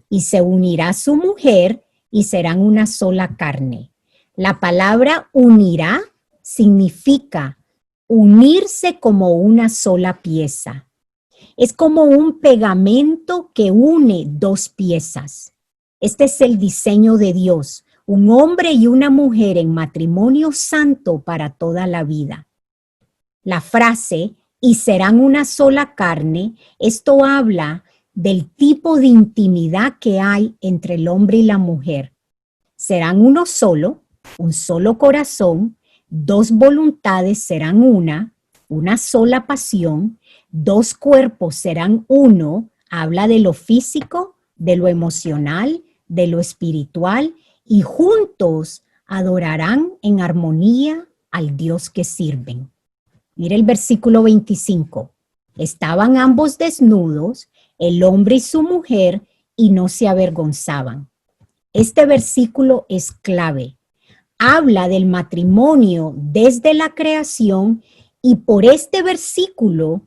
Y se unirá su mujer y serán una sola carne. La palabra unirá significa unirse como una sola pieza. Es como un pegamento que une dos piezas. Este es el diseño de Dios, un hombre y una mujer en matrimonio santo para toda la vida. La frase, y serán una sola carne, esto habla del tipo de intimidad que hay entre el hombre y la mujer. Serán uno solo, un solo corazón, dos voluntades serán una sola pasión, dos cuerpos serán uno, habla de lo físico, de lo emocional, de lo espiritual, y juntos adorarán en armonía al Dios que sirven. Mire el versículo 25. Estaban ambos desnudos, el hombre y su mujer, y no se avergonzaban. Este versículo es clave. Habla del matrimonio desde la creación y por este versículo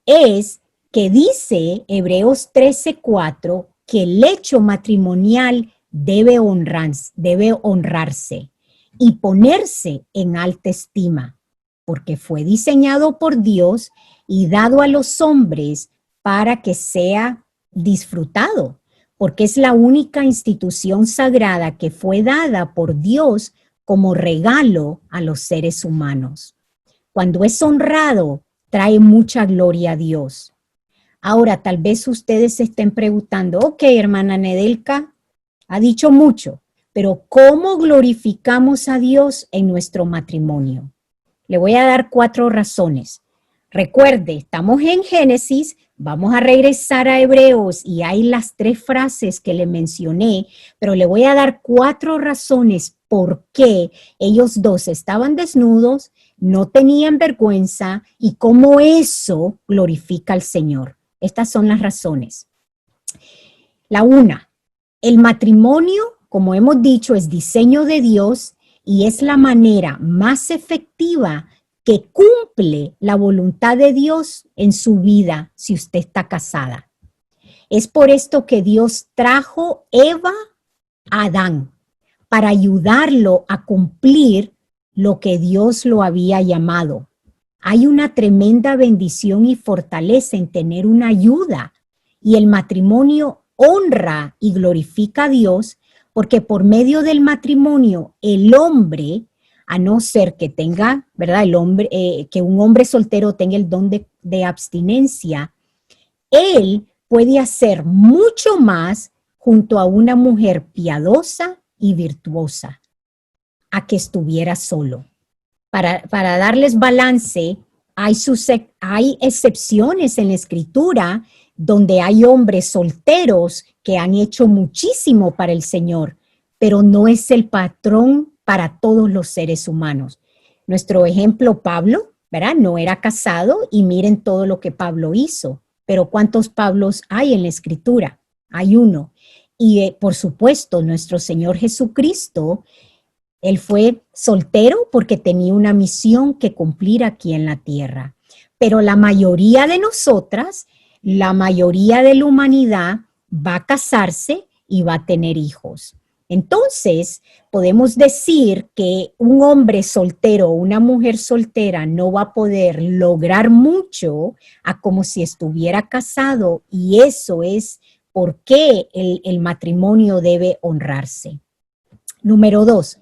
es que dice Hebreos 13:4 que el hecho matrimonial debe honrarse y ponerse en alta estima, porque fue diseñado por Dios y dado a los hombres para que sea disfrutado, porque es la única institución sagrada que fue dada por Dios como regalo a los seres humanos. Cuando es honrado, trae mucha gloria a Dios. Ahora, tal vez ustedes se estén preguntando, ok, hermana Nedelka, ha dicho mucho, pero ¿cómo glorificamos a Dios en nuestro matrimonio? Le voy a dar 4 razones. Recuerde, estamos en Génesis, vamos a regresar a Hebreos y hay las 3 frases que le mencioné, pero le voy a dar 4 razones por qué ellos dos estaban desnudos, no tenían vergüenza y cómo eso glorifica al Señor. Estas son las razones. La 1, el matrimonio, como hemos dicho, es diseño de Dios y es la manera más efectiva que cumple la voluntad de Dios en su vida si usted está casada. Es por esto que Dios trajo Eva a Adán, para ayudarlo a cumplir lo que Dios lo había llamado. Hay una tremenda bendición y fortaleza en tener una ayuda, y el matrimonio honra y glorifica a Dios, porque por medio del matrimonio el hombre, a no ser que tenga, ¿verdad? Que un hombre soltero tenga el don de abstinencia, él puede hacer mucho más junto a una mujer piadosa y virtuosa, a que estuviera solo. Para darles balance, hay excepciones en la Escritura donde hay hombres solteros que han hecho muchísimo para el Señor, pero no es el patrón para todos los seres humanos. Nuestro ejemplo, Pablo, ¿verdad? No era casado y miren todo lo que Pablo hizo. Pero ¿cuántos Pablos hay en la Escritura? Hay uno. Y por supuesto, nuestro Señor Jesucristo, él fue soltero porque tenía una misión que cumplir aquí en la tierra. Pero la mayoría de nosotras, la mayoría de la humanidad va a casarse y va a tener hijos. Entonces, podemos decir que un hombre soltero o una mujer soltera no va a poder lograr mucho a como si estuviera casado, y eso es por qué el matrimonio debe honrarse. Número 2,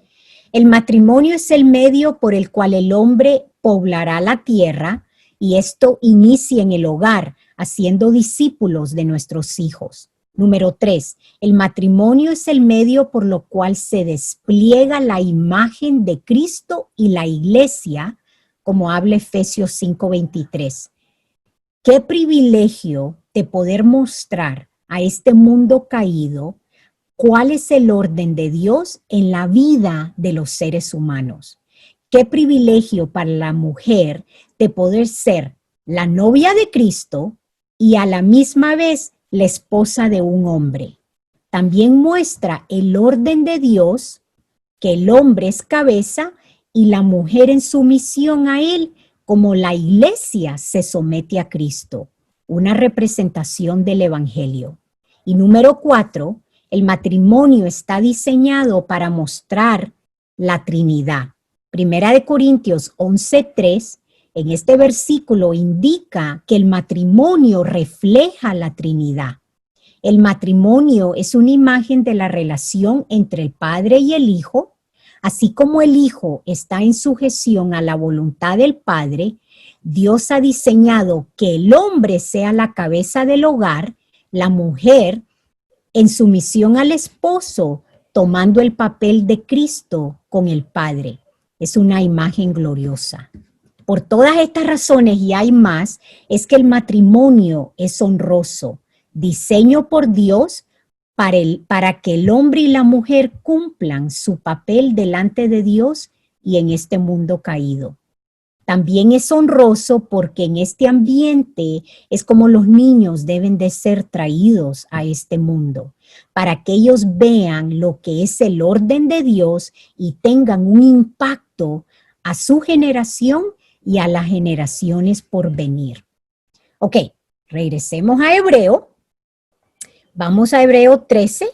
el matrimonio es el medio por el cual el hombre poblará la tierra y esto inicia en el hogar, haciendo discípulos de nuestros hijos. Número 3, el matrimonio es el medio por lo cual se despliega la imagen de Cristo y la iglesia, como habla Efesios 5:23. Qué privilegio de poder mostrar a este mundo caído cuál es el orden de Dios en la vida de los seres humanos. Qué privilegio para la mujer de poder ser la novia de Cristo y a la misma vez la esposa de un hombre. También muestra el orden de Dios, que el hombre es cabeza y la mujer en sumisión a él, como la iglesia se somete a Cristo, una representación del evangelio. Y número 4, el matrimonio está diseñado para mostrar la Trinidad. Primera de Corintios 11:3, en este versículo indica que el matrimonio refleja la Trinidad. El matrimonio es una imagen de la relación entre el Padre y el Hijo, así como el Hijo está en sujeción a la voluntad del Padre. Dios ha diseñado que el hombre sea la cabeza del hogar, la mujer en sumisión al esposo, tomando el papel de Cristo con el Padre. Es una imagen gloriosa. Por todas estas razones y hay más, es que el matrimonio es honroso, diseño por Dios para que el hombre y la mujer cumplan su papel delante de Dios y en este mundo caído. También es honroso porque en este ambiente es como los niños deben de ser traídos a este mundo, para que ellos vean lo que es el orden de Dios y tengan un impacto a su generación y a las generaciones por venir. Ok, regresemos a Hebreo. Vamos a Hebreo 13,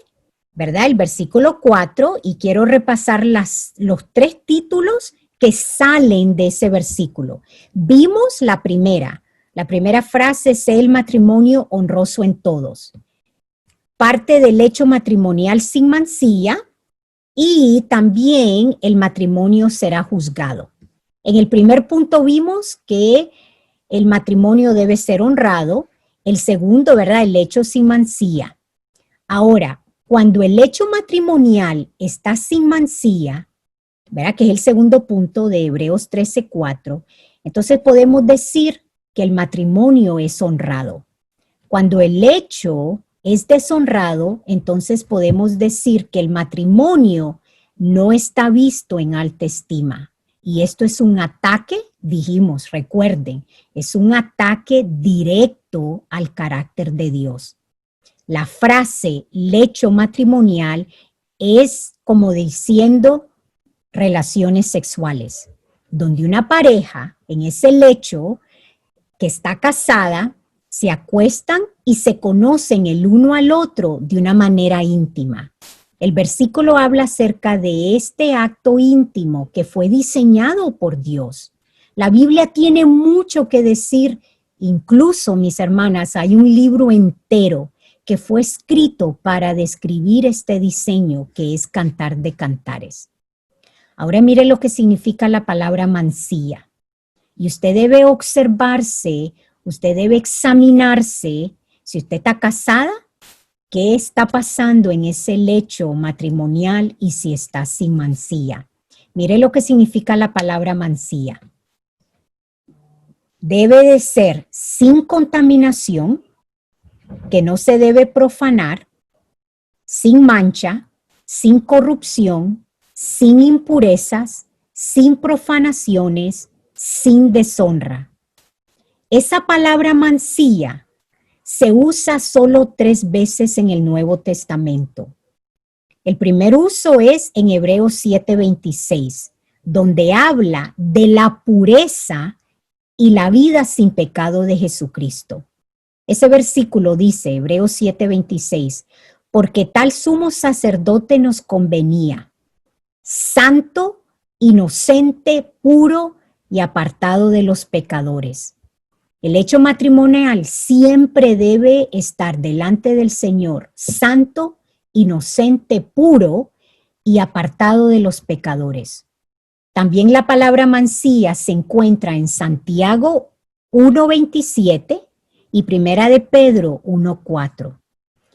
¿verdad? El versículo 4, y quiero repasar los 3 títulos que salen de ese versículo. Vimos la primera frase es el matrimonio honroso en todos. Parte del hecho matrimonial sin mancilla y también el matrimonio será juzgado. En el primer punto vimos que el matrimonio debe ser honrado. El segundo, ¿verdad? El hecho sin mancilla. Ahora, cuando el hecho matrimonial está sin mancilla, ¿verdad? Que es el segundo punto de Hebreos 13:4, entonces podemos decir que el matrimonio es honrado. Cuando el hecho es deshonrado, entonces podemos decir que el matrimonio no está visto en alta estima. Y esto es un ataque, dijimos, recuerden, es un ataque directo al carácter de Dios. La frase lecho matrimonial es como diciendo relaciones sexuales, donde una pareja en ese lecho que está casada se acuestan y se conocen el uno al otro de una manera íntima. El versículo habla acerca de este acto íntimo que fue diseñado por Dios. La Biblia tiene mucho que decir, incluso, mis hermanas, hay un libro entero que fue escrito para describir este diseño que es Cantar de Cantares. Ahora mire lo que significa la palabra mancilla. Y usted debe observarse, usted debe examinarse, si usted está casada, qué está pasando en ese lecho matrimonial y si está sin mancilla. Mire lo que significa la palabra mancilla. Debe de ser sin contaminación, que no se debe profanar, sin mancha, sin corrupción, sin impurezas, sin profanaciones, sin deshonra. Esa palabra mancilla se usa solo 3 veces en el Nuevo Testamento. El primer uso es en Hebreos 7:26, donde habla de la pureza y la vida sin pecado de Jesucristo. Ese versículo dice, Hebreos 7:26, porque tal sumo sacerdote nos convenía, santo, inocente, puro y apartado de los pecadores. El hecho matrimonial siempre debe estar delante del Señor, santo, inocente, puro y apartado de los pecadores. También la palabra mancilla se encuentra en Santiago 1:27 y Primera de Pedro 1:4.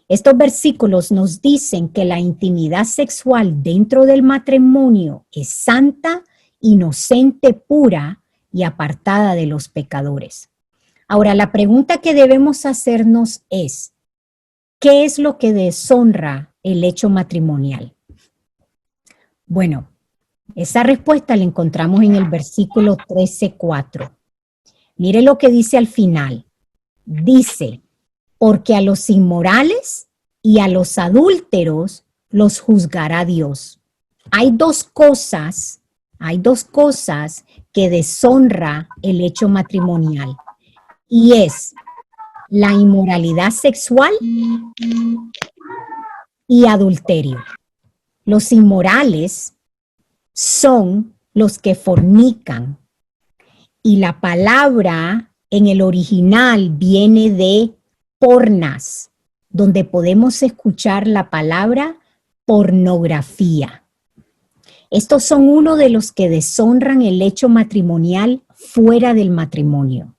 Estos versículos nos dicen que la intimidad sexual dentro del matrimonio es santa, inocente, pura y apartada de los pecadores. Ahora, la pregunta que debemos hacernos es, ¿qué es lo que deshonra el hecho matrimonial? Bueno, esa respuesta la encontramos en el versículo 13:4. Mire lo que dice al final. Dice, porque a los inmorales y a los adúlteros los juzgará Dios. Hay dos cosas que deshonra el hecho matrimonial, y es la inmoralidad sexual y adulterio. Los inmorales son los que fornican, y la palabra en el original viene de pornas, donde podemos escuchar la palabra pornografía. Estos son uno de los que deshonran el hecho matrimonial fuera del matrimonio.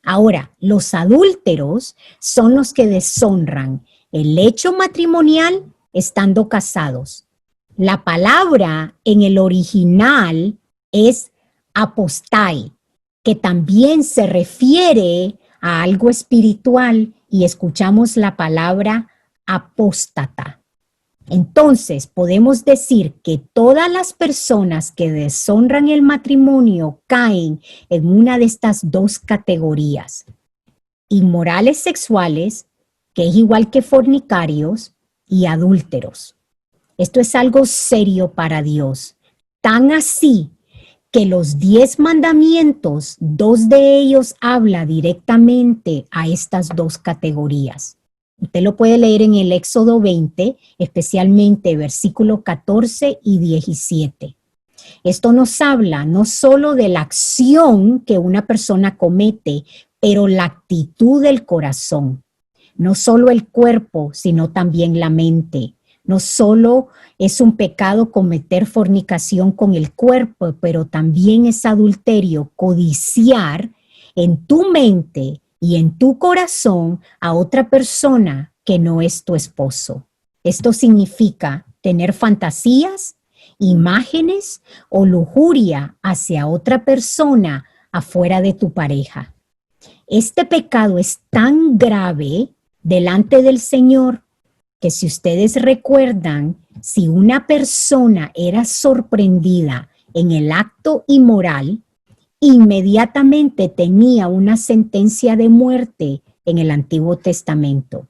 Ahora, los adúlteros son los que deshonran el hecho matrimonial estando casados. La palabra en el original es apostai, que también se refiere a algo espiritual, y escuchamos la palabra apóstata. Entonces, podemos decir que todas las personas que deshonran el matrimonio caen en una de estas dos categorías. Inmorales sexuales, que es igual que fornicarios, y adúlteros. Esto es algo serio para Dios. Tan así que los 10 mandamientos, 2 de ellos habla directamente a estas dos categorías. Usted lo puede leer en el Éxodo 20, especialmente versículos 14 y 17. Esto nos habla no solo de la acción que una persona comete, pero la actitud del corazón. No solo el cuerpo, sino también la mente. No solo es un pecado cometer fornicación con el cuerpo, pero también es adulterio codiciar en tu mente y en tu corazón a otra persona que no es tu esposo. Esto significa tener fantasías, imágenes o lujuria hacia otra persona afuera de tu pareja. Este pecado es tan grave delante del Señor que, si ustedes recuerdan, si una persona era sorprendida en el acto inmoral, inmediatamente tenía una sentencia de muerte en el Antiguo Testamento.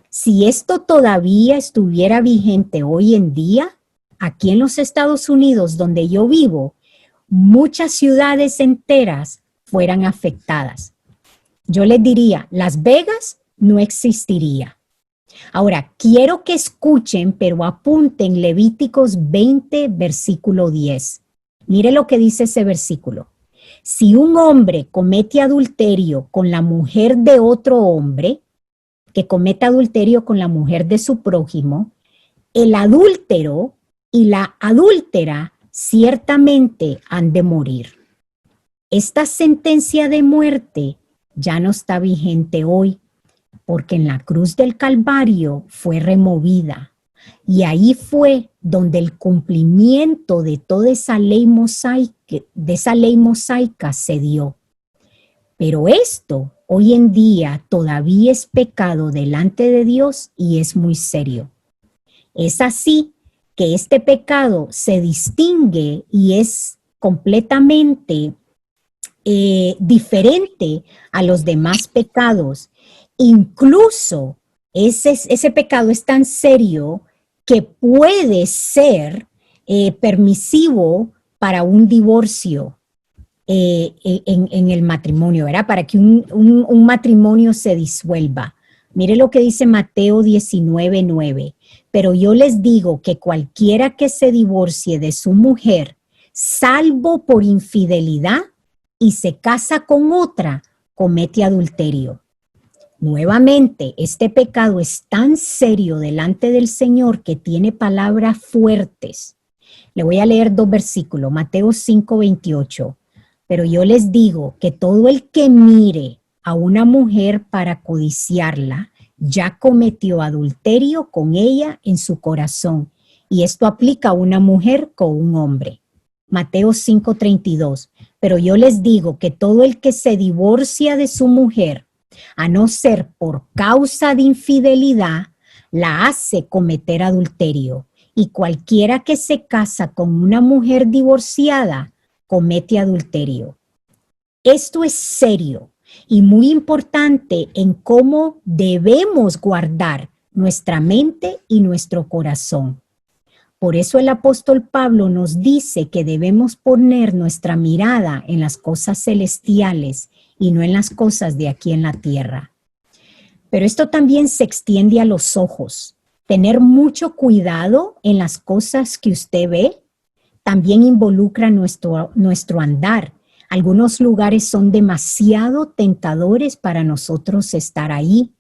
Si esto todavía estuviera vigente hoy en día, aquí en los Estados Unidos, donde yo vivo, muchas ciudades enteras fueran afectadas. Yo les diría, Las Vegas no existiría. Ahora, quiero que escuchen, pero apunten Levíticos 20, versículo 10. Mire lo que dice ese versículo. Si un hombre comete adulterio con la mujer de otro hombre, que cometa adulterio con la mujer de su prójimo, el adúltero y la adúltera ciertamente han de morir. Esta sentencia de muerte ya no está vigente hoy, porque en la cruz del Calvario fue removida, y ahí fue donde el cumplimiento de toda esa ley mosaica se dio. Pero esto hoy en día todavía es pecado delante de Dios y es muy serio. Es así que este pecado se distingue y es completamente diferente a los demás pecados. Incluso ese pecado es tan serio que puede ser permisivo para un divorcio en el matrimonio, ¿verdad? Para que un matrimonio se disuelva. Mire lo que dice Mateo 19:9. Pero yo les digo que cualquiera que se divorcie de su mujer, salvo por infidelidad, y se casa con otra, comete adulterio. Nuevamente, este pecado es tan serio delante del Señor que tiene palabras fuertes. Le voy a leer 2 versículos, Mateo 5:28. Pero yo les digo que todo el que mire a una mujer para codiciarla, ya cometió adulterio con ella en su corazón. Y esto aplica a una mujer con un hombre. Mateo 5:32. Pero yo les digo que todo el que se divorcia de su mujer, a no ser por causa de infidelidad, la hace cometer adulterio. Y cualquiera que se casa con una mujer divorciada, comete adulterio. Esto es serio y muy importante en cómo debemos guardar nuestra mente y nuestro corazón. Por eso el apóstol Pablo nos dice que debemos poner nuestra mirada en las cosas celestiales y no en las cosas de aquí en la tierra. Pero esto también se extiende a los ojos. Tener mucho cuidado en las cosas que usted ve también involucra nuestro andar. Algunos lugares son demasiado tentadores para nosotros estar ahí.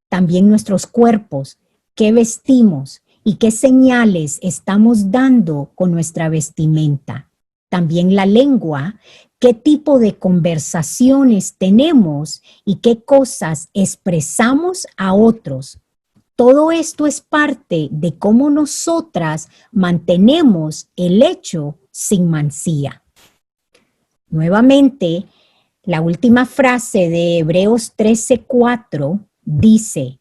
También nuestros cuerpos, qué vestimos y qué señales estamos dando con nuestra vestimenta. También la lengua, qué tipo de conversaciones tenemos y qué cosas expresamos a otros. Todo esto es parte de cómo nosotras mantenemos el hecho sin mancilla. Nuevamente, la última frase de Hebreos 13:4 dice,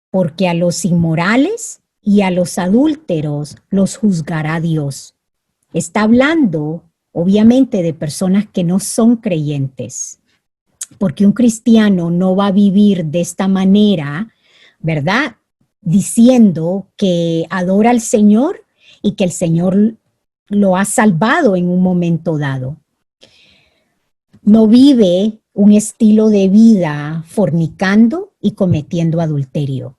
porque a los inmorales y a los adúlteros los juzgará Dios. Está hablando, obviamente, de personas que no son creyentes, porque un cristiano no va a vivir de esta manera, ¿verdad? Diciendo que adora al Señor y que el Señor lo ha salvado en un momento dado. No vive un estilo de vida fornicando y cometiendo adulterio.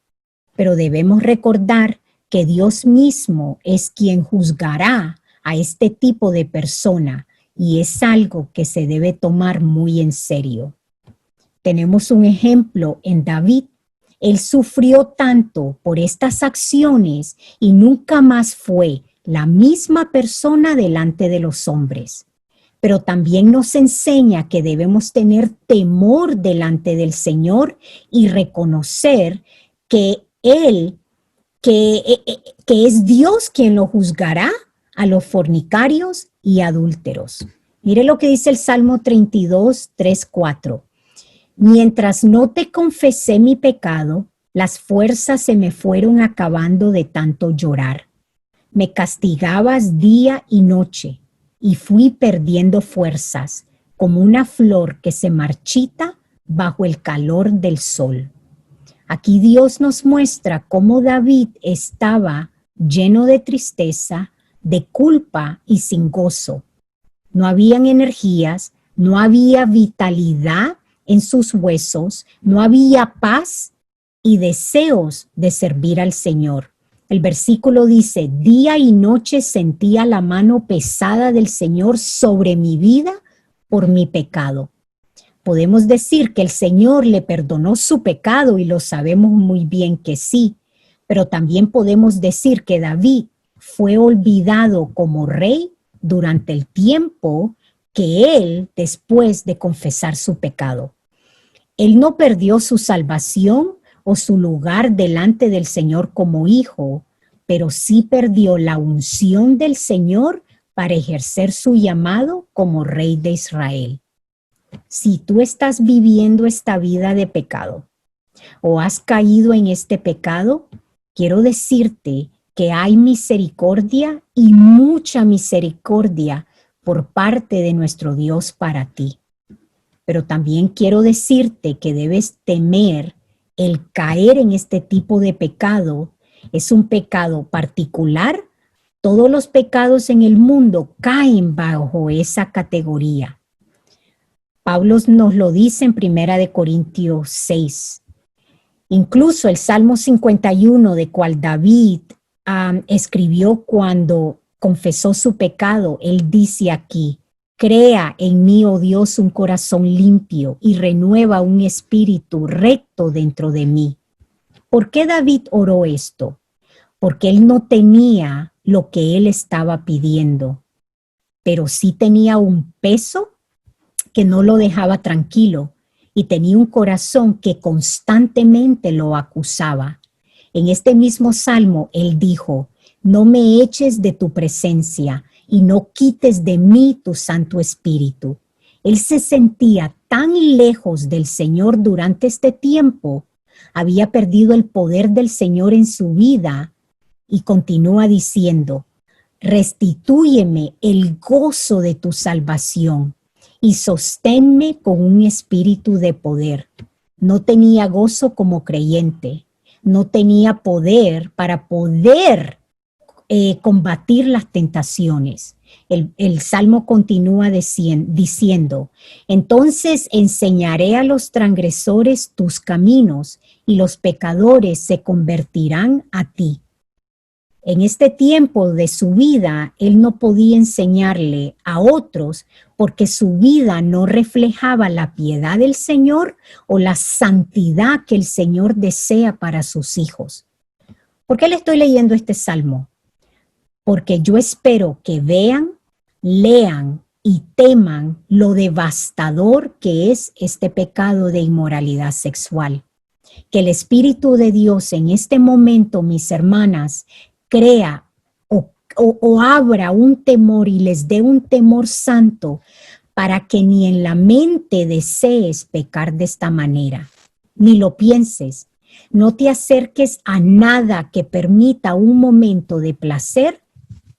Pero debemos recordar que Dios mismo es quien juzgará a este tipo de persona y es algo que se debe tomar muy en serio. Tenemos un ejemplo en David. Él sufrió tanto por estas acciones y nunca más fue la misma persona delante de los hombres. Pero también nos enseña que debemos tener temor delante del Señor y reconocer que Él, que es Dios quien lo juzgará a los fornicarios y adúlteros. Mire lo que dice el Salmo 32, 3, 4. Mientras no te confesé mi pecado, las fuerzas se me fueron acabando de tanto llorar. Me castigabas día y noche y fui perdiendo fuerzas como una flor que se marchita bajo el calor del sol. Aquí Dios nos muestra cómo David estaba lleno de tristeza, de culpa y sin gozo. No habían energías, no había vitalidad en sus huesos, no había paz y deseos de servir al Señor. El versículo dice, día y noche sentía la mano pesada del Señor sobre mi vida por mi pecado. Podemos decir que el Señor le perdonó su pecado y lo sabemos muy bien que sí, pero también podemos decir que David fue olvidado como rey durante el tiempo que él, después de confesar su pecado. Él no perdió su salvación o su lugar delante del Señor como hijo, pero sí perdió la unción del Señor para ejercer su llamado como rey de Israel. Si tú estás viviendo esta vida de pecado o has caído en este pecado, quiero decirte que hay misericordia y mucha misericordia por parte de nuestro Dios para ti. Pero también quiero decirte que debes temer el caer en este tipo de pecado. Es un pecado particular. Todos los pecados en el mundo caen bajo esa categoría. Pablo nos lo dice en 1 Corintios 6. Incluso el Salmo 51, de cual David escribió cuando confesó su pecado, él dice aquí, crea en mí, oh Dios, un corazón limpio y renueva un espíritu recto dentro de mí. ¿Por qué David oró esto? Porque él no tenía lo que él estaba pidiendo, pero sí tenía un peso que no lo dejaba tranquilo y tenía un corazón que constantemente lo acusaba. En este mismo salmo, él dijo: no me eches de tu presencia y no quites de mí tu Santo Espíritu. Él se sentía tan lejos del Señor durante este tiempo, había perdido el poder del Señor en su vida y continúa diciendo: restitúyeme el gozo de tu salvación y sosténme con un espíritu de poder. No tenía gozo como creyente, no tenía poder para poder combatir las tentaciones. El Salmo continúa diciendo: entonces enseñaré a los transgresores tus caminos y los pecadores se convertirán a ti. En este tiempo de su vida, él no podía enseñarle a otros porque su vida no reflejaba la piedad del Señor o la santidad que el Señor desea para sus hijos. ¿Por qué le estoy leyendo este salmo? Porque yo espero que vean, lean y teman lo devastador que es este pecado de inmoralidad sexual. Que el Espíritu de Dios en este momento, mis hermanas, crea o abra un temor y les dé un temor santo para que ni en la mente desees pecar de esta manera, ni lo pienses. No te acerques a nada que permita un momento de placer,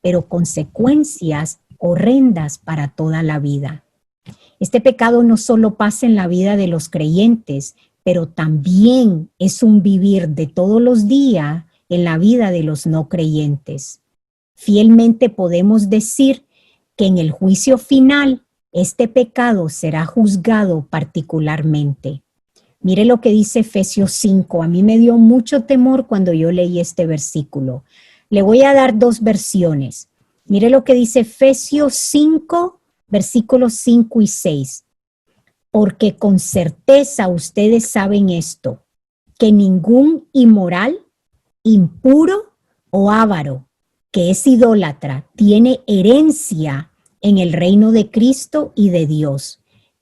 pero consecuencias horrendas para toda la vida. Este pecado no solo pasa en la vida de los creyentes, pero también es un vivir de todos los días en la vida de los no creyentes. Fielmente podemos decir que en el juicio final este pecado será juzgado particularmente. Mire lo que dice Efesios 5. A mí me dio mucho temor cuando yo leí este versículo. Le voy a dar dos versiones. Mire lo que dice Efesios 5, versículos 5 y 6. Porque con certeza ustedes saben esto, que ningún inmoral, impuro o avaro, que es idólatra, tiene herencia en el reino de Cristo y de Dios.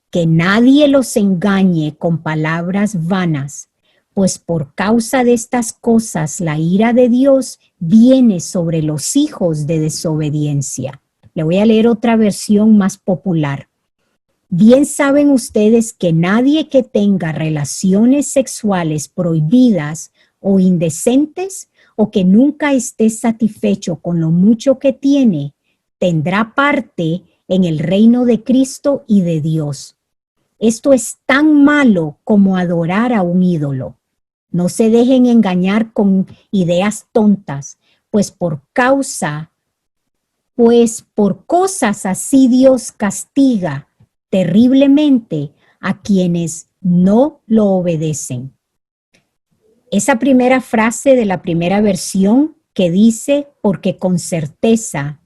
Que nadie los engañe con palabras vanas, pues por causa de estas cosas la ira de Dios viene sobre los hijos de desobediencia. Le voy a leer otra versión más popular. Bien saben ustedes que nadie que tenga relaciones sexuales prohibidas o indecentes o que nunca esté satisfecho con lo mucho que tiene, tendrá parte en el reino de Cristo y de Dios. Esto es tan malo como adorar a un ídolo. No se dejen engañar con ideas tontas, pues por cosas así Dios castiga terriblemente a quienes no lo obedecen. Esa primera frase de la primera versión que dice, porque con certeza,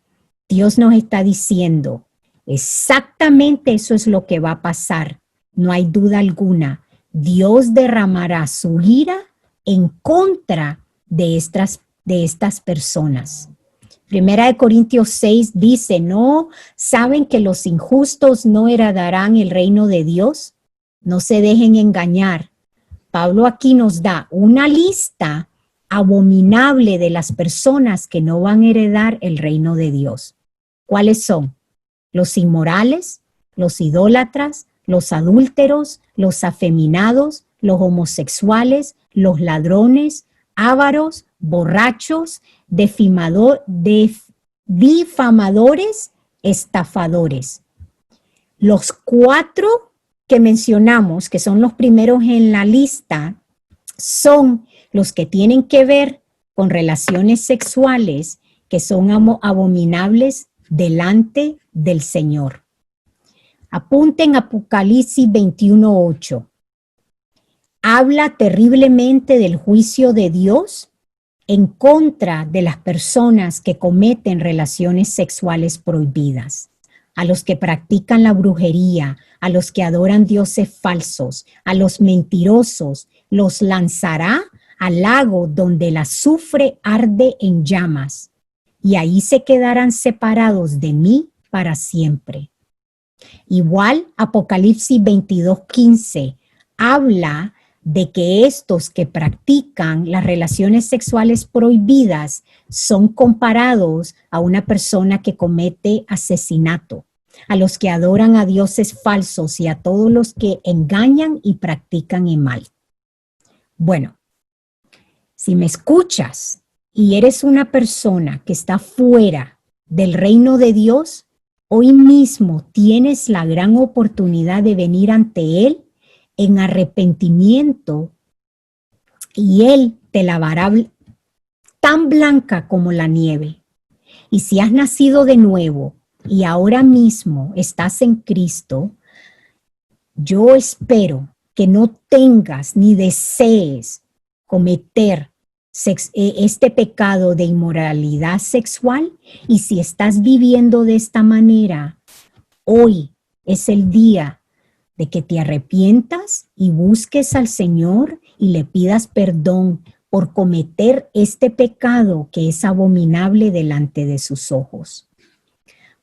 Dios nos está diciendo, exactamente eso es lo que va a pasar. No hay duda alguna. Dios derramará su ira en contra de estas personas. Primera de Corintios 6 dice, ¿no saben que los injustos no heredarán el reino de Dios? No se dejen engañar. Pablo aquí nos da una lista abominable de las personas que no van a heredar el reino de Dios. ¿Cuáles son? Los inmorales, los idólatras, los adúlteros, los afeminados, los homosexuales, los ladrones, ávaros, borrachos, difamadores, estafadores. Los 4 que mencionamos, que son los primeros en la lista, son los que tienen que ver con relaciones sexuales que son abominables delante del Señor. Apunten Apocalipsis 21:8. Habla terriblemente del juicio de Dios en contra de las personas que cometen relaciones sexuales prohibidas, a los que practican la brujería, a los que adoran dioses falsos, a los mentirosos, los lanzará al lago donde el azufre arde en llamas, y ahí se quedarán separados de mí para siempre. Igual, Apocalipsis 22:15 habla de que estos que practican las relaciones sexuales prohibidas son comparados a una persona que comete asesinato, a los que adoran a dioses falsos y a todos los que engañan y practican el mal. Bueno, si me escuchas y eres una persona que está fuera del reino de Dios, hoy mismo tienes la gran oportunidad de venir ante Él en arrepentimiento y Él te lavará tan blanca como la nieve. Y si has nacido de nuevo y ahora mismo estás en Cristo, yo espero que no tengas ni desees cometer este pecado de inmoralidad sexual, y si estás viviendo de esta manera, hoy es el día de que te arrepientas y busques al Señor y le pidas perdón por cometer este pecado que es abominable delante de sus ojos.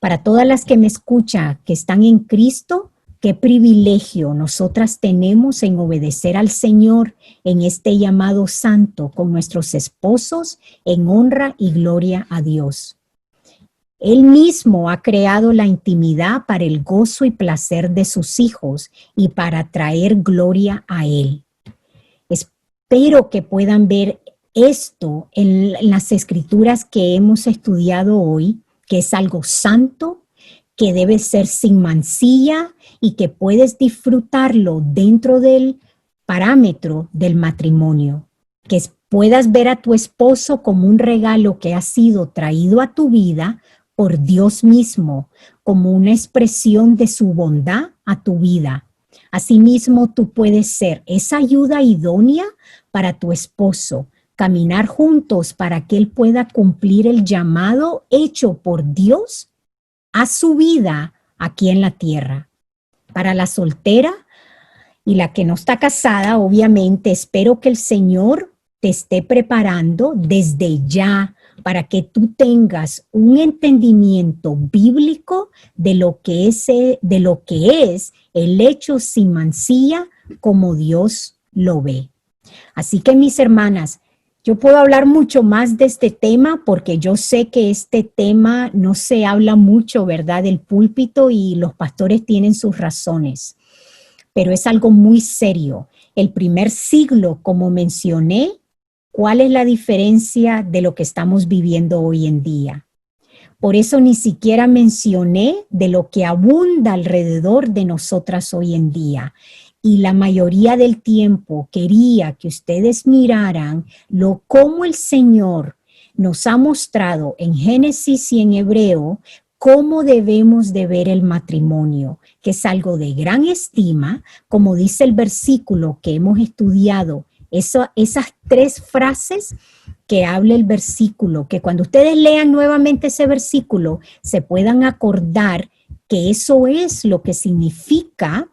Para todas las que me escuchan que están en Cristo, qué privilegio nosotras tenemos en obedecer al Señor en este llamado santo con nuestros esposos en honra y gloria a Dios. Él mismo ha creado la intimidad para el gozo y placer de sus hijos y para traer gloria a Él. Espero que puedan ver esto en las escrituras que hemos estudiado hoy, que es algo santo, que debe ser sin mancilla y que puedes disfrutarlo dentro del parámetro del matrimonio. Que puedas ver a tu esposo como un regalo que ha sido traído a tu vida por Dios mismo, como una expresión de su bondad a tu vida. Asimismo, tú puedes ser esa ayuda idónea para tu esposo, caminar juntos para que él pueda cumplir el llamado hecho por Dios a su vida aquí en la tierra. Para la soltera y la que no está casada, obviamente, espero que el Señor te esté preparando desde ya para que tú tengas un entendimiento bíblico de lo que es el hecho sin mancilla como Dios lo ve. Así que, mis hermanas, yo puedo hablar mucho más de este tema porque yo sé que este tema no se habla mucho, ¿verdad?, del púlpito, y los pastores tienen sus razones, pero es algo muy serio. El primer siglo, como mencioné, ¿cuál es la diferencia de lo que estamos viviendo hoy en día? Por eso ni siquiera mencioné de lo que abunda alrededor de nosotras hoy en día. Y la mayoría del tiempo quería que ustedes miraran cómo el Señor nos ha mostrado en Génesis y en Hebreo cómo debemos de ver el matrimonio, que es algo de gran estima, como dice el versículo que hemos estudiado. Esas 3 frases que habla el versículo, que cuando ustedes lean nuevamente ese versículo se puedan acordar que eso es lo que significa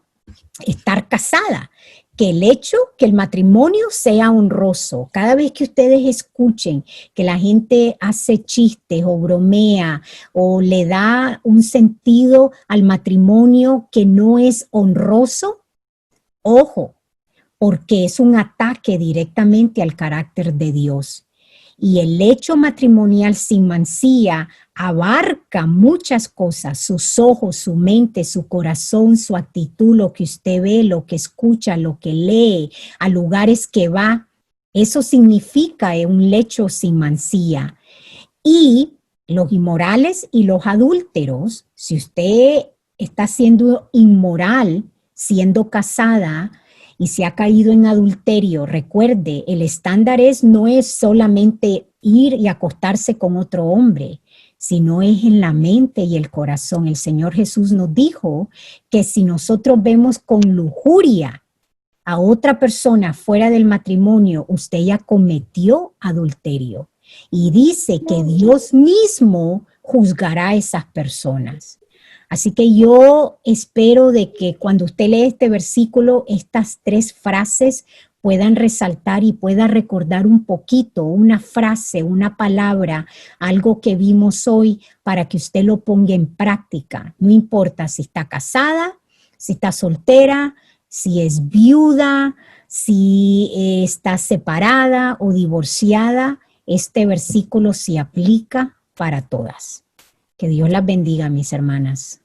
estar casada, que el hecho que el matrimonio sea honroso. Cada vez que ustedes escuchen que la gente hace chistes o bromea o le da un sentido al matrimonio que no es honroso, ojo, porque es un ataque directamente al carácter de Dios. Y el hecho matrimonial sin mancilla abarca muchas cosas: sus ojos, su mente, su corazón, su actitud, lo que usted ve, lo que escucha, lo que lee, a lugares que va. Eso significa un lecho sin mancilla. Y los inmorales y los adúlteros, si usted está siendo inmoral, siendo casada, y se ha caído en adulterio, recuerde, el estándar no es solamente ir y acostarse con otro hombre, sino es en la mente y el corazón. El Señor Jesús nos dijo que si nosotros vemos con lujuria a otra persona fuera del matrimonio, usted ya cometió adulterio. Y dice que Dios mismo juzgará a esas personas. Así que yo espero de que cuando usted lee este versículo, estas 3 frases puedan resaltar y pueda recordar un poquito, una frase, una palabra, algo que vimos hoy para que usted lo ponga en práctica. No importa si está casada, si está soltera, si es viuda, si está separada o divorciada, este versículo se aplica para todas. Que Dios las bendiga, mis hermanas.